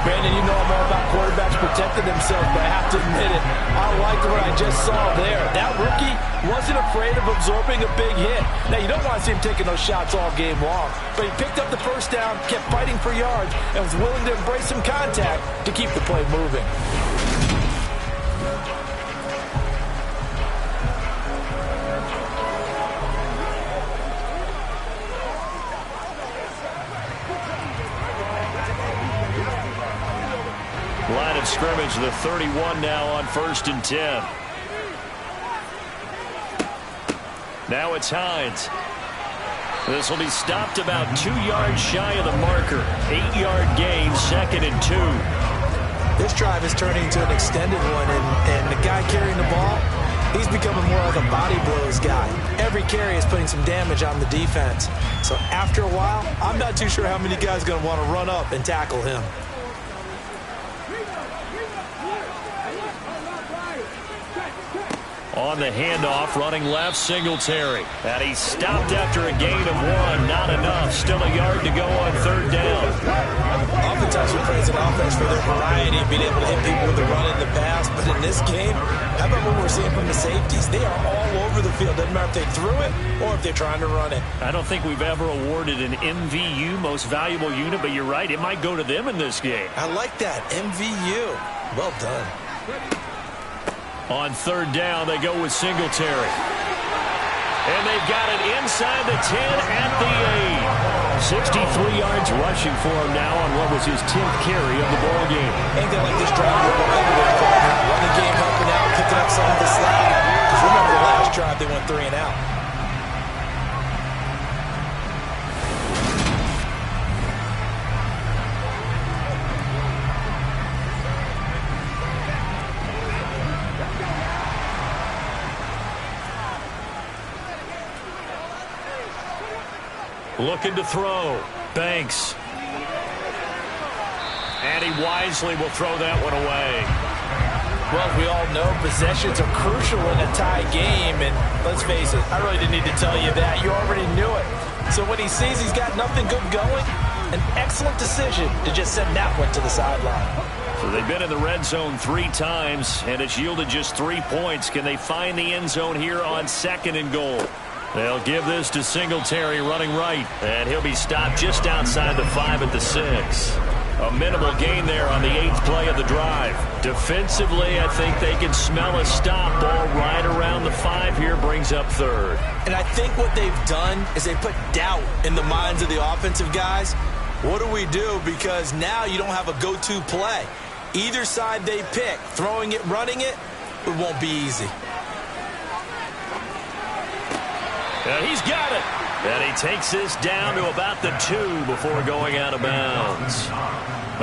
Brandon, you know I'm all about quarterbacks protecting themselves, but I have to admit it. I liked what I just saw there. That rookie wasn't afraid of absorbing a big hit. Now, you don't want to see him taking those shots all game long, but he picked up the first down, kept fighting for yards, and was willing to embrace some contact to keep the play moving. Line of scrimmage, the 31 now on 1st and 10. Now it's Hines. This will be stopped about 2 yards shy of the marker. 8-yard gain, 2nd and 2. This drive is turning into an extended one, and the guy carrying the ball, he's becoming more like a body blows guy. Every carry is putting some damage on the defense. So after a while, I'm not too sure how many guys are going to want to run up and tackle him. On the handoff, running left, Singletary. And he's stopped after a gain of 1. Not enough. Still a yard to go on 3rd down. Oftentimes we praise an offense for their variety of being able to hit people with the run and the pass. But in this game, how about what we're seeing from the safeties? They are all over the field. Doesn't matter if they threw it or if they're trying to run it. I don't think we've ever awarded an MVU, most valuable unit, but you're right. It might go to them in this game. I like that. MVU. Well done. On 3rd down, they go with Singletary. And they've got it inside the 10 at the 8. 63 yards rushing for him now on what was his 10th carry of the ball game. Ain't they like this drive to go everywhere, partner? Run the game, helping out, picking up some of the slack. Because remember the last drive, they went 3 and out. Looking to throw. Banks. And he wisely will throw that one away. Well, as we all know, possessions are crucial in a tie game. And let's face it, I really didn't need to tell you that. You already knew it. So when he sees he's got nothing good going, an excellent decision to just send that one to the sideline. So they've been in the red zone 3 times, and it's yielded just 3 points. Can they find the end zone here on 2nd and goal? They'll give this to Singletary running right. And he'll be stopped just outside the 5 at the 6. A minimal gain there on the 8th play of the drive. Defensively, I think they can smell a stop. Ball right around the 5 here brings up 3rd. And I think what they've done is they put doubt in the minds of the offensive guys. What do we do? Because now you don't have a go-to play. Either side they pick, throwing it, running it, it won't be easy. And he's got it. And he takes this down to about the 2 before going out of bounds.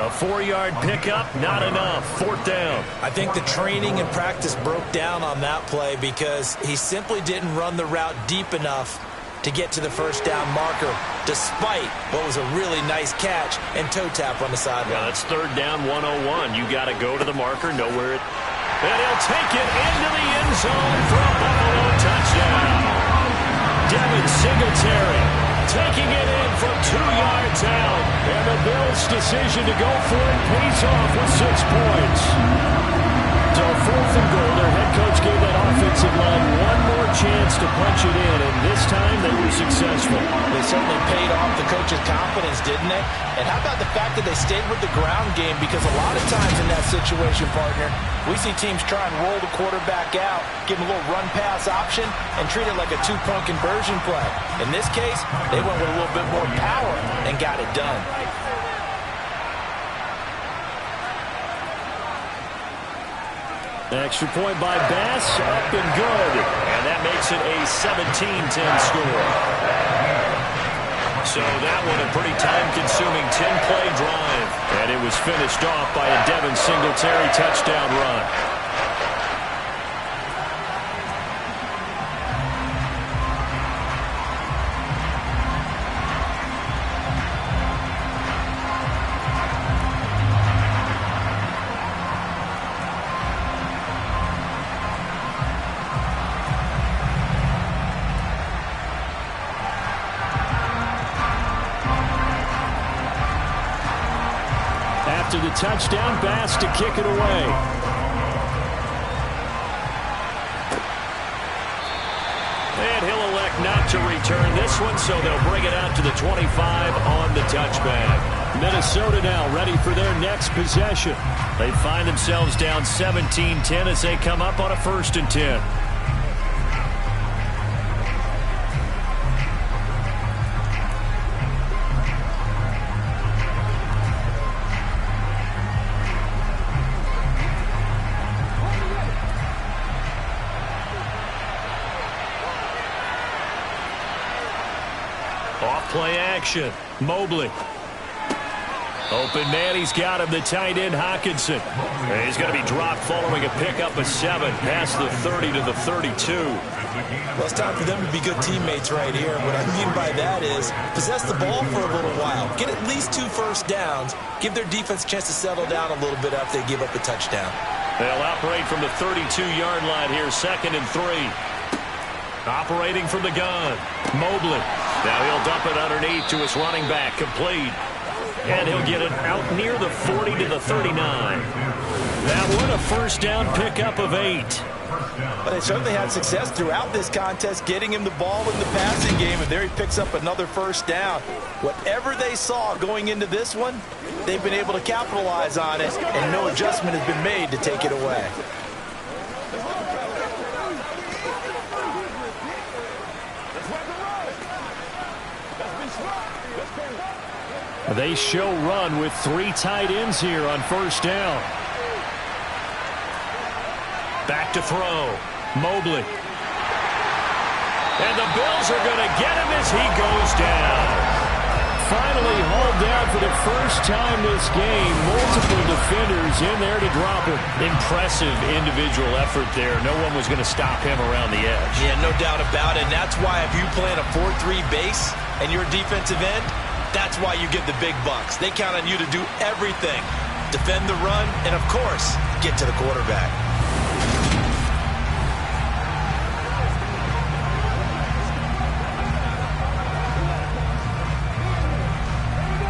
A 4-yard pickup, not enough. 4th down. I think the training and practice broke down on that play because he simply didn't run the route deep enough to get to the 1st down marker, despite what was a really nice catch and toe tap on the sideline. Yeah, that's 3rd down, 101. You got to go to the marker, know where it. And he'll take it into the end zone for a Buffalo touchdown. Devin Singletary taking it in from 2 yards out. And the Bills' decision to go for it pays off with 6 points. So 4th and goal, their head coach gave that offensive line one more chance to punch it in, and this time they were successful. They certainly paid off the coach's confidence, didn't it? And how about the fact that they stayed with the ground game? Because a lot of times in that situation, partner, we see teams try and roll the quarterback out, give him a little run-pass option, and treat it like a 2-point conversion play. In this case, they went with a little bit more power and got it done. Extra point by Bass, up and good. And that makes it a 17-10 score. So that one a pretty time-consuming 10-play drive. And it was finished off by a Devin Singletary touchdown run. After the touchdown, Bass to kick it away. And he'll elect not to return this one, so they'll bring it out to the 25 on the touchback. Minnesota now ready for their next possession. They find themselves down 17-10 as they come up on a 1st and 10. Off play action. Mobley. Open man, he's got him, the tight end, Hawkinson. And he's going to be dropped following a pickup of 7, past the 30 to the 32. Well, it's time for them to be good teammates right here. What I mean by that is possess the ball for a little while. Get at least 2 first downs. Give their defense a chance to settle down a little bit after they give up a touchdown. They'll operate from the 32-yard line here, 2nd and 3. Operating from the gun, Mobley. Now he'll dump it underneath to his running back, complete. And he'll get it out near the 40 to the 39. That one a first down pickup of 8. But they certainly had success throughout this contest, getting him the ball in the passing game, and there he picks up another first down. Whatever they saw going into this one, they've been able to capitalize on it, and no adjustment has been made to take it away. They show run with 3 tight ends here on first down. Back to throw. Mobley. And the Bills are going to get him as he goes down. Finally hauled down for the first time this game. Multiple defenders in there to drop him. Impressive individual effort there. No one was going to stop him around the edge. Yeah, no doubt about it. And that's why if you play in a 4-3 base and you're a defensive end, that's why you get the big bucks. They count on you to do everything. Defend the run and, of course, get to the quarterback.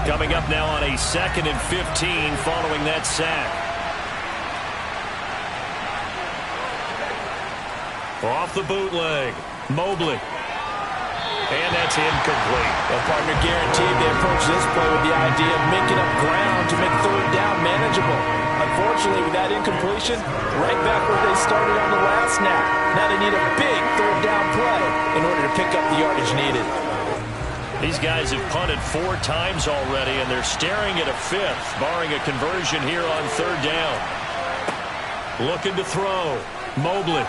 Coming up now on a 2nd and 15 following that sack. Off the bootleg. Mobley. And that's incomplete. Well, partner, guaranteed they approach this play with the idea of making up ground to make 3rd down manageable. Unfortunately, with that incompletion, right back where they started on the last snap. Now they need a big 3rd down play in order to pick up the yardage needed. These guys have punted 4 times already, and they're staring at a 5th, barring a conversion here on 3rd down. Looking to throw. Mobley.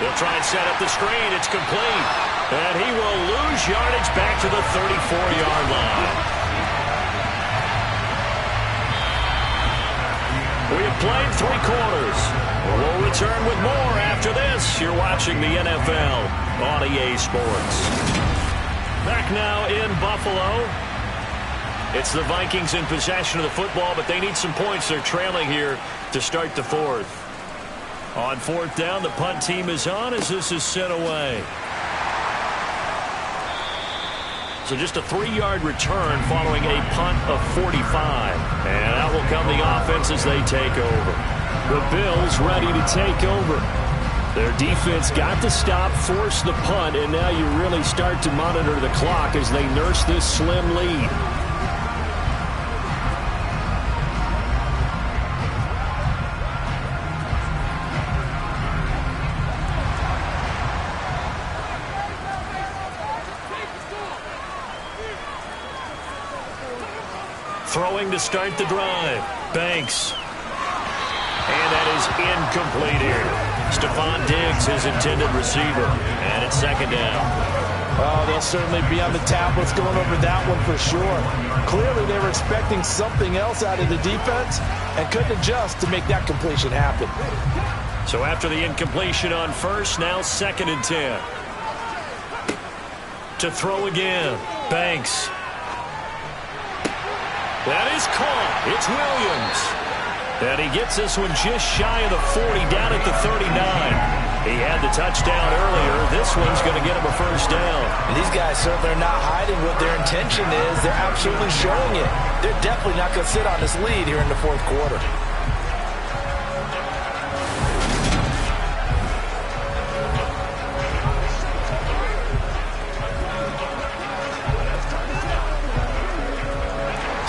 They'll try and set up the screen. It's complete. And he will lose yardage back to the 34-yard line. We have played 3 quarters. We'll return with more after this. You're watching the NFL on EA Sports. Back now in Buffalo. It's the Vikings in possession of the football, but they need some points. They're trailing here to start the 4th. On 4th down, the punt team is on as this is sent away. So just a 3-yard return following a punt of 45. And out will come the offense as they take over. The Bills ready to take over. Their defense got the stop, forced the punt, and now you really start to monitor the clock as they nurse this slim lead. Throwing to start the drive. Banks. And that is incomplete here. Stephon Diggs, his intended receiver. And it's 2nd down. Oh, they'll certainly be on the tablets going over that one for sure. Clearly, they were expecting something else out of the defense and couldn't adjust to make that completion happen. So after the incompletion on 1st, now 2nd and 10. To throw again. Banks. That is caught. It's Williams. And he gets this one just shy of the 40, down at the 39. He had the touchdown earlier. This one's going to get him a first down. And these guys certainly are not hiding what their intention is. They're absolutely showing it. They're definitely not going to sit on this lead here in the 4th quarter.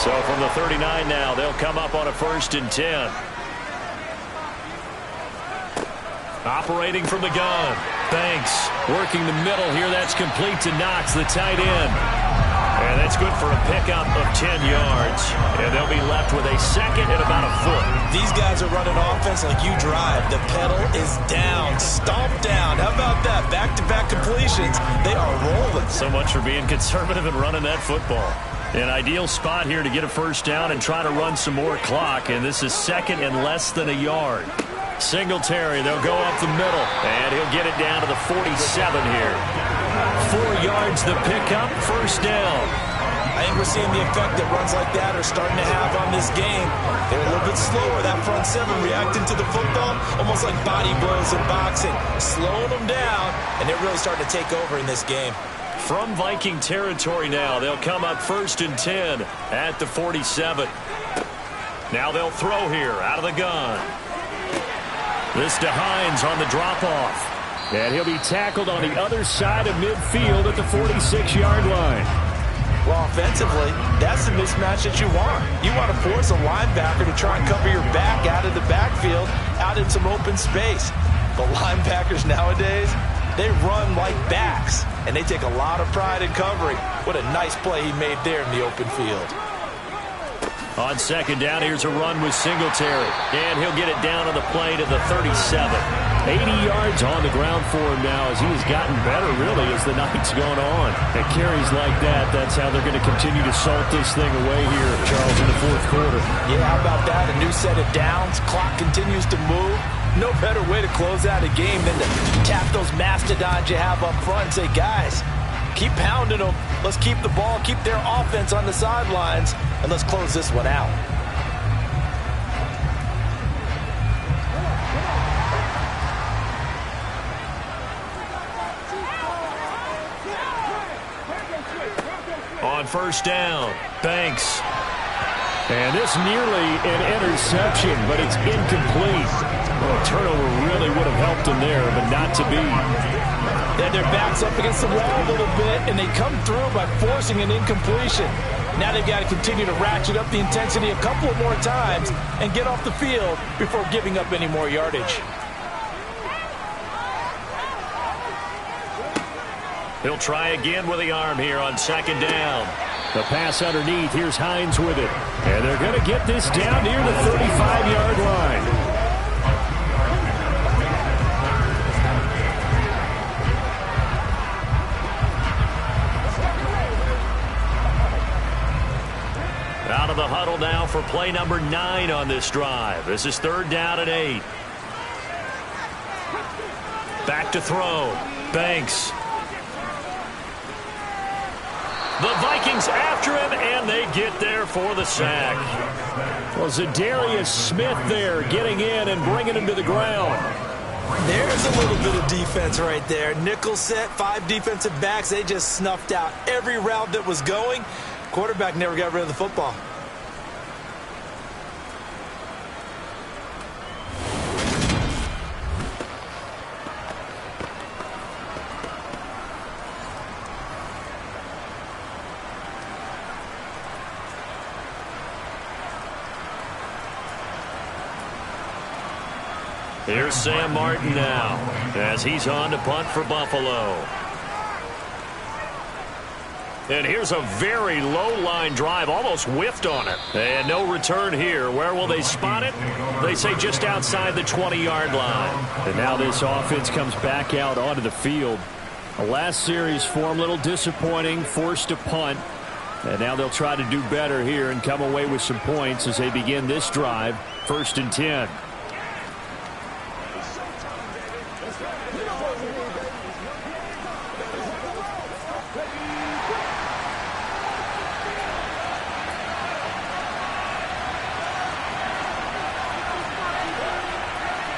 So from the 39 now, they'll come up on a 1st and 10. Operating from the gun. Banks working the middle here. That's complete to Knox, the tight end. And And that's good for a pickup of 10 yards. And they'll be left with a second and about a foot. These guys are running offense like you drive. The pedal is down, stomped down. How about that? Back-to-back completions. They are rolling. So much for being conservative and running that football. An ideal spot here to get a first down and try to run some more clock. And this is second and less than a yard. Singletary, they'll go up the middle. And he'll get it down to the 47 here. 4 yards the pickup, first down. I think we're seeing the effect that runs like that are starting to have on this game. They're a little bit slower, that front seven, reacting to the football, almost like body blows in boxing, slowing them down, and they're really starting to take over in this game. From Viking territory now, they'll come up first and 10 at the 47. Now they'll throw here out of the gun. This to Hines on the drop-off. And he'll be tackled on the other side of midfield at the 46-yard line. Well, offensively, that's the mismatch that you want. You want to force a linebacker to try and cover your back out of the backfield, out in some open space. The linebackers nowadays, they run like backs, and they take a lot of pride in covering. What a nice play he made there in the open field. On second down, here's a run with Singletary. And he'll get it down on the play to the 37. 80 yards on the ground for him now as he has gotten better, really, as the night's going on. And carries like that, that's how they're going to continue to salt this thing away here, Charles, in the fourth quarter. Yeah, how about that? A new set of downs. Clock continues to move. No better way to close out a game than to tap those mastodons you have up front and say, guys, keep pounding them. Let's keep the ball, keep their offense on the sidelines, and let's close this one out. On first down, Banks. And this nearly an interception, but it's incomplete. Well, a turnover really would have helped them there, but not to be. Then their backs up against the wall a little bit, and they come through by forcing an incompletion. Now they've got to continue to ratchet up the intensity a couple of more times and get off the field before giving up any more yardage. He'll try again with the arm here on second down. The pass underneath. Here's Hines with it. And they're going to get this down near the 35-yard line. Out of the huddle now for play number 9 on this drive. This is third down and 8. Back to throw. Banks. The Vikings after him, and they get there for the sack. Well, Zadarius Smith there getting in and bringing him to the ground. There's a little bit of defense right there. Nickel set, 5 defensive backs. They just snuffed out every route that was going. Quarterback never got rid of the football. Here's Sam Martin now as he's on to punt for Buffalo. And here's a very low-line drive, almost whiffed on it. And no return here. Where will they spot it? They say just outside the 20-yard line. And now this offense comes back out onto the field. The last series for them, a little disappointing, forced to punt. And now they'll try to do better here and come away with some points as they begin this drive, first and 10.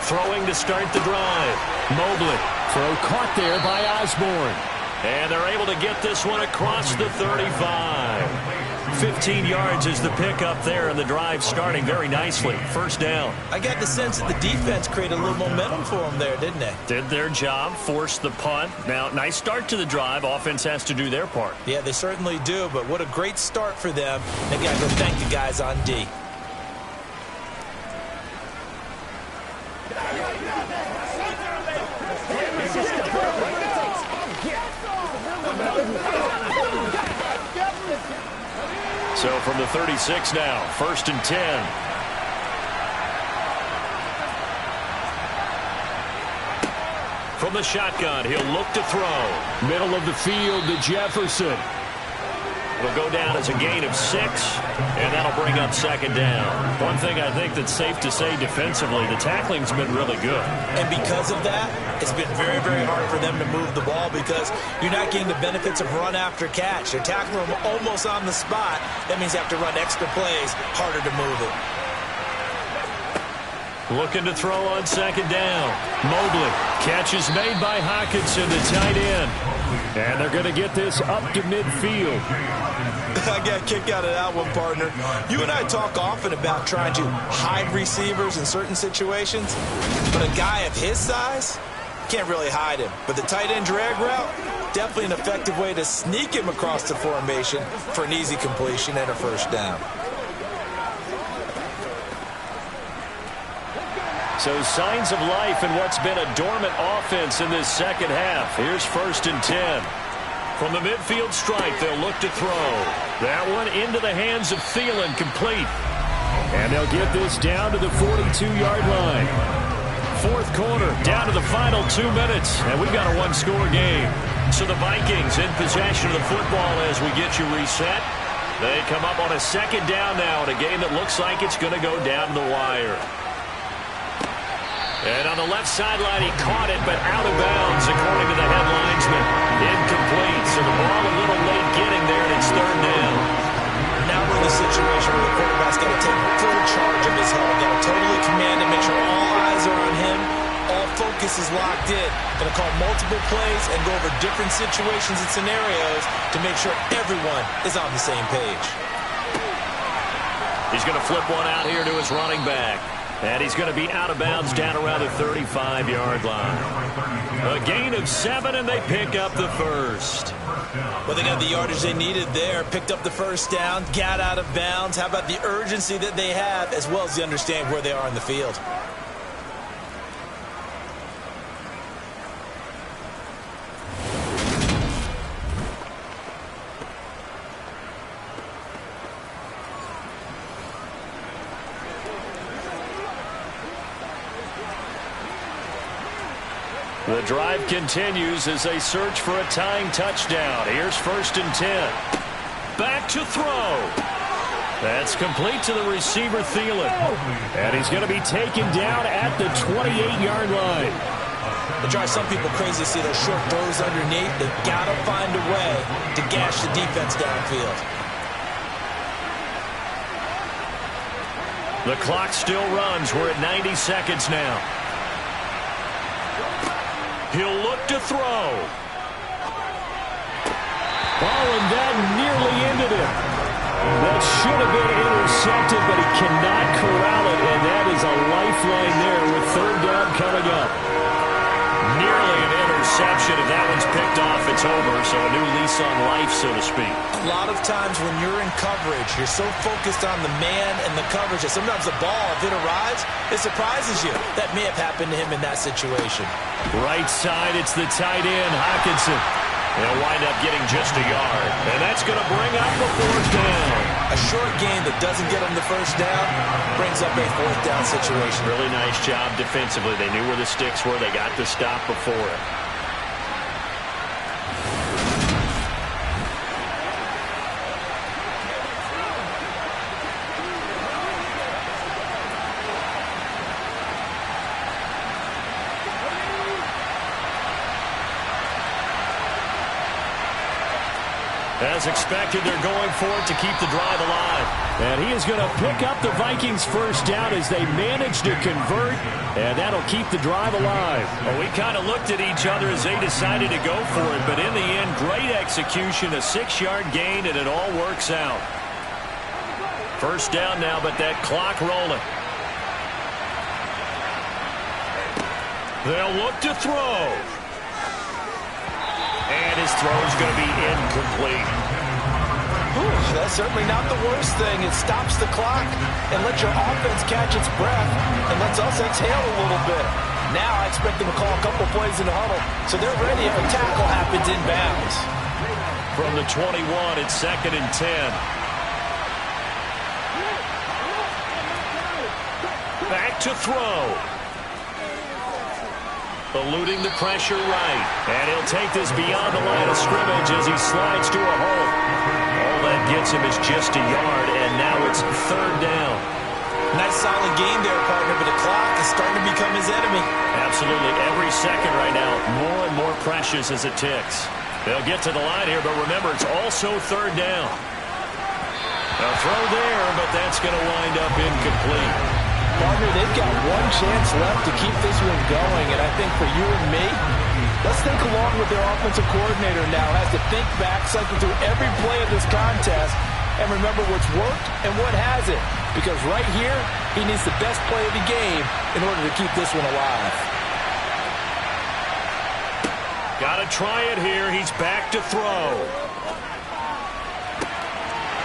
Throwing to start the drive. Mobley. Throw caught there by Osborne. And they're able to get this one across the 35. 15 yards is the pickup there, and the drive starting very nicely. First down. I got the sense that the defense created a little momentum for them there, didn't they? Did their job, forced the punt. Now, nice start to the drive. Offense has to do their part. Yeah, they certainly do, but what a great start for them. They got to go thank the guys on D. So from the 36 now, 1st and 10. From the shotgun, he'll look to throw. Middle of the field to Jefferson. It'll go down as a gain of 6, and that'll bring up 2nd down. One thing I think that's safe to say defensively, the tackling's been really good. And because of that, it's been very, very hard for them to move the ball because you're not getting the benefits of run after catch. They're tackling them almost on the spot. That means you have to run extra plays, harder to move it. Looking to throw on 2nd down. Mobley. Catch is made by Hawkinson, the tight end. And they're going to get this up to midfield. I got a kick out of that one, partner. You and I talk often about trying to hide receivers in certain situations, but a guy of his size can't really hide him. But the tight end drag route, definitely an effective way to sneak him across the formation for an easy completion and a 1st down. So signs of life in what's been a dormant offense in this 2nd half. Here's 1st and 10. From the midfield stripe, they'll look to throw. That one into the hands of Thielen, complete. And they'll get this down to the 42-yard line. 4th quarter, down to the final 2 minutes, and we've got a 1-score game. So the Vikings in possession of the football as we get you reset. They come up on a 2nd down now in a game that looks like it's going to go down to the wire. And on the left sideline, he caught it, but out of bounds, according to the head linesman. Incomplete, so the ball a little late getting there, and it's 3rd down. Now we're in a situation where the quarterback's got to take full charge of his health. Got to totally command it, make sure all eyes are on him. All focus is locked in. Going to call multiple plays and go over different situations and scenarios to make sure everyone is on the same page. He's going to flip one out here to his running back. And he's going to be out of bounds down around the 35-yard line. A gain of 7, and they pick up the 1st. Well, they got the yardage they needed there. Picked up the 1st down, got out of bounds. How about the urgency that they have, as well as the understand where they are in the field? The drive continues as they search for a tying touchdown. Here's 1st and 10. Back to throw. That's complete to the receiver, Thielen. And he's going to be taken down at the 28-yard line. It drives some people crazy to see those short throws underneath. They got to find a way to gash the defense downfield. The clock still runs. We're at 90 seconds now. He'll look to throw. Oh, and that nearly ended it. That should have been intercepted, but he cannot corral it, and that is a lifeline there with 3rd down coming up. Nearly an interception. If that one's picked off, it's over, so a new lease on life, so to speak. A lot of times when you're in coverage, you're so focused on the man and the coverage that sometimes the ball, if it arrives, it surprises you. That may have happened to him in that situation. Right side, it's the tight end, Hawkinson. They'll wind up getting just a yard. And that's going to bring up the 4th down. A short gain that doesn't get them the 1st down brings up a 4th down situation. Really nice job defensively. They knew where the sticks were. They got the stop before it. As expected, they're going for it to keep the drive alive. And he is going to pick up the Vikings' 1st down as they manage to convert, and that'll keep the drive alive. Well, we kind of looked at each other as they decided to go for it, but in the end, great execution, a 6-yard gain, and it all works out. 1st down now, but that clock rolling. They'll look to throw. And his throw is going to be incomplete. That's certainly not the worst thing. It stops the clock and lets your offense catch its breath and lets us exhale a little bit. Now I expect them to call a couple plays in the huddle so they're ready if a tackle happens inbounds. From the 21, it's 2nd and 10. back to throw. Eluding the pressure right. And he'll take this beyond the line of scrimmage as he slides to a hole. All that gets him is just a yard, and now it's third down. Nice solid game there, partner, but the clock is starting to become his enemy. Absolutely. Every second right now, more and more precious as it ticks. They'll get to the line here, but remember, it's also third down. A throw there, but that's going to wind up incomplete. Partner, they've got one chance left to keep this one going, and I think for you and me, let's think along with their offensive coordinator now, has to think back, cycle through every play of this contest, and remember what's worked and what hasn't. Because right here, he needs the best play of the game in order to keep this one alive. Got to try it here. He's back to throw.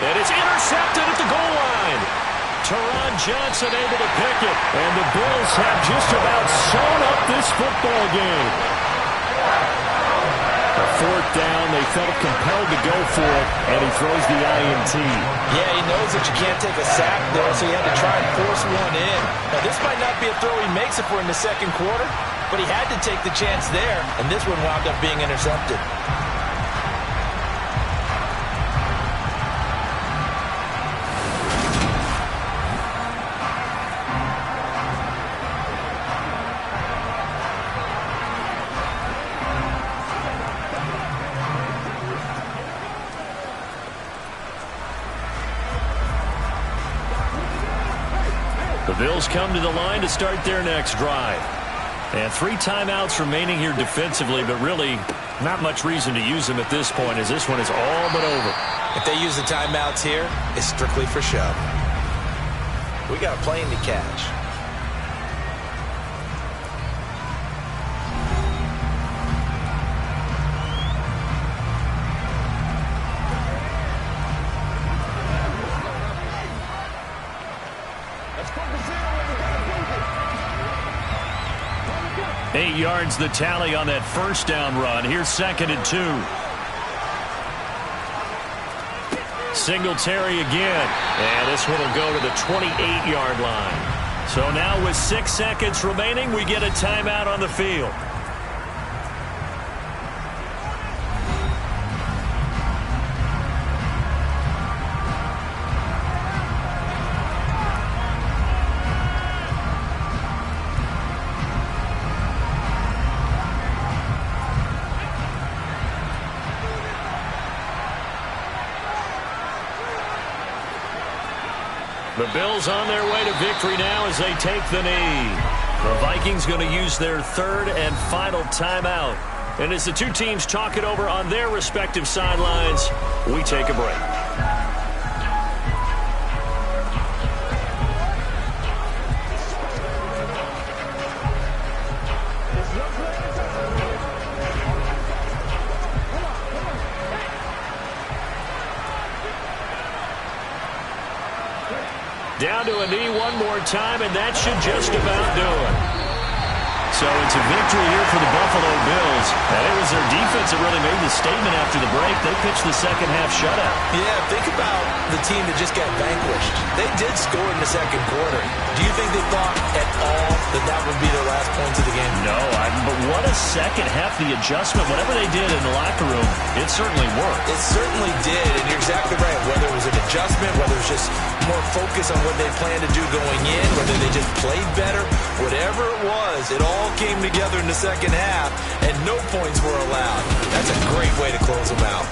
And it's intercepted at the goal line. Teron Johnson able to pick it. And the Bills have just about sewn up this football game. A fourth down, they felt compelled to go for it, and he throws the INT. Yeah, he knows that you can't take a sack there, so he had to try and force one in. Now, this might not be a throw he makes it for in the second quarter, but he had to take the chance there, and this one wound up being intercepted. The Bills come to the line to start their next drive. And 3 timeouts remaining here defensively, but really not much reason to use them at this point as this one is all but over. If they use the timeouts here, it's strictly for show. We got a plane to catch. Eight yards the tally on that first down run. Here's 2nd and 2. Singletary again. And this one will go to the 28-yard line. So now with 6 seconds remaining, we get a timeout on the field. The Bills on their way to victory now as they take the knee. The Vikings going to use their 3rd and final timeout. And as the two teams talk it over on their respective sidelines, we take a break. Down to a knee one more time, and that should just about do it. So it's a victory here for the Buffalo Bills. And it was their defense that really made the statement after the break. They pitched the second-half shutout. Yeah, think about the team that just got vanquished. They did score in the second quarter. Do you think they thought at all that that would be their last points of the game? No, but what a second half. The adjustment, whatever they did in the locker room, it certainly worked. It certainly did, and you're exactly right. Whether it was an adjustment, whether it was just more focus on what they planned to do going in, whether they just played better, whatever it was, it all came together in the second half, and no points were allowed. That's a great way to close them out.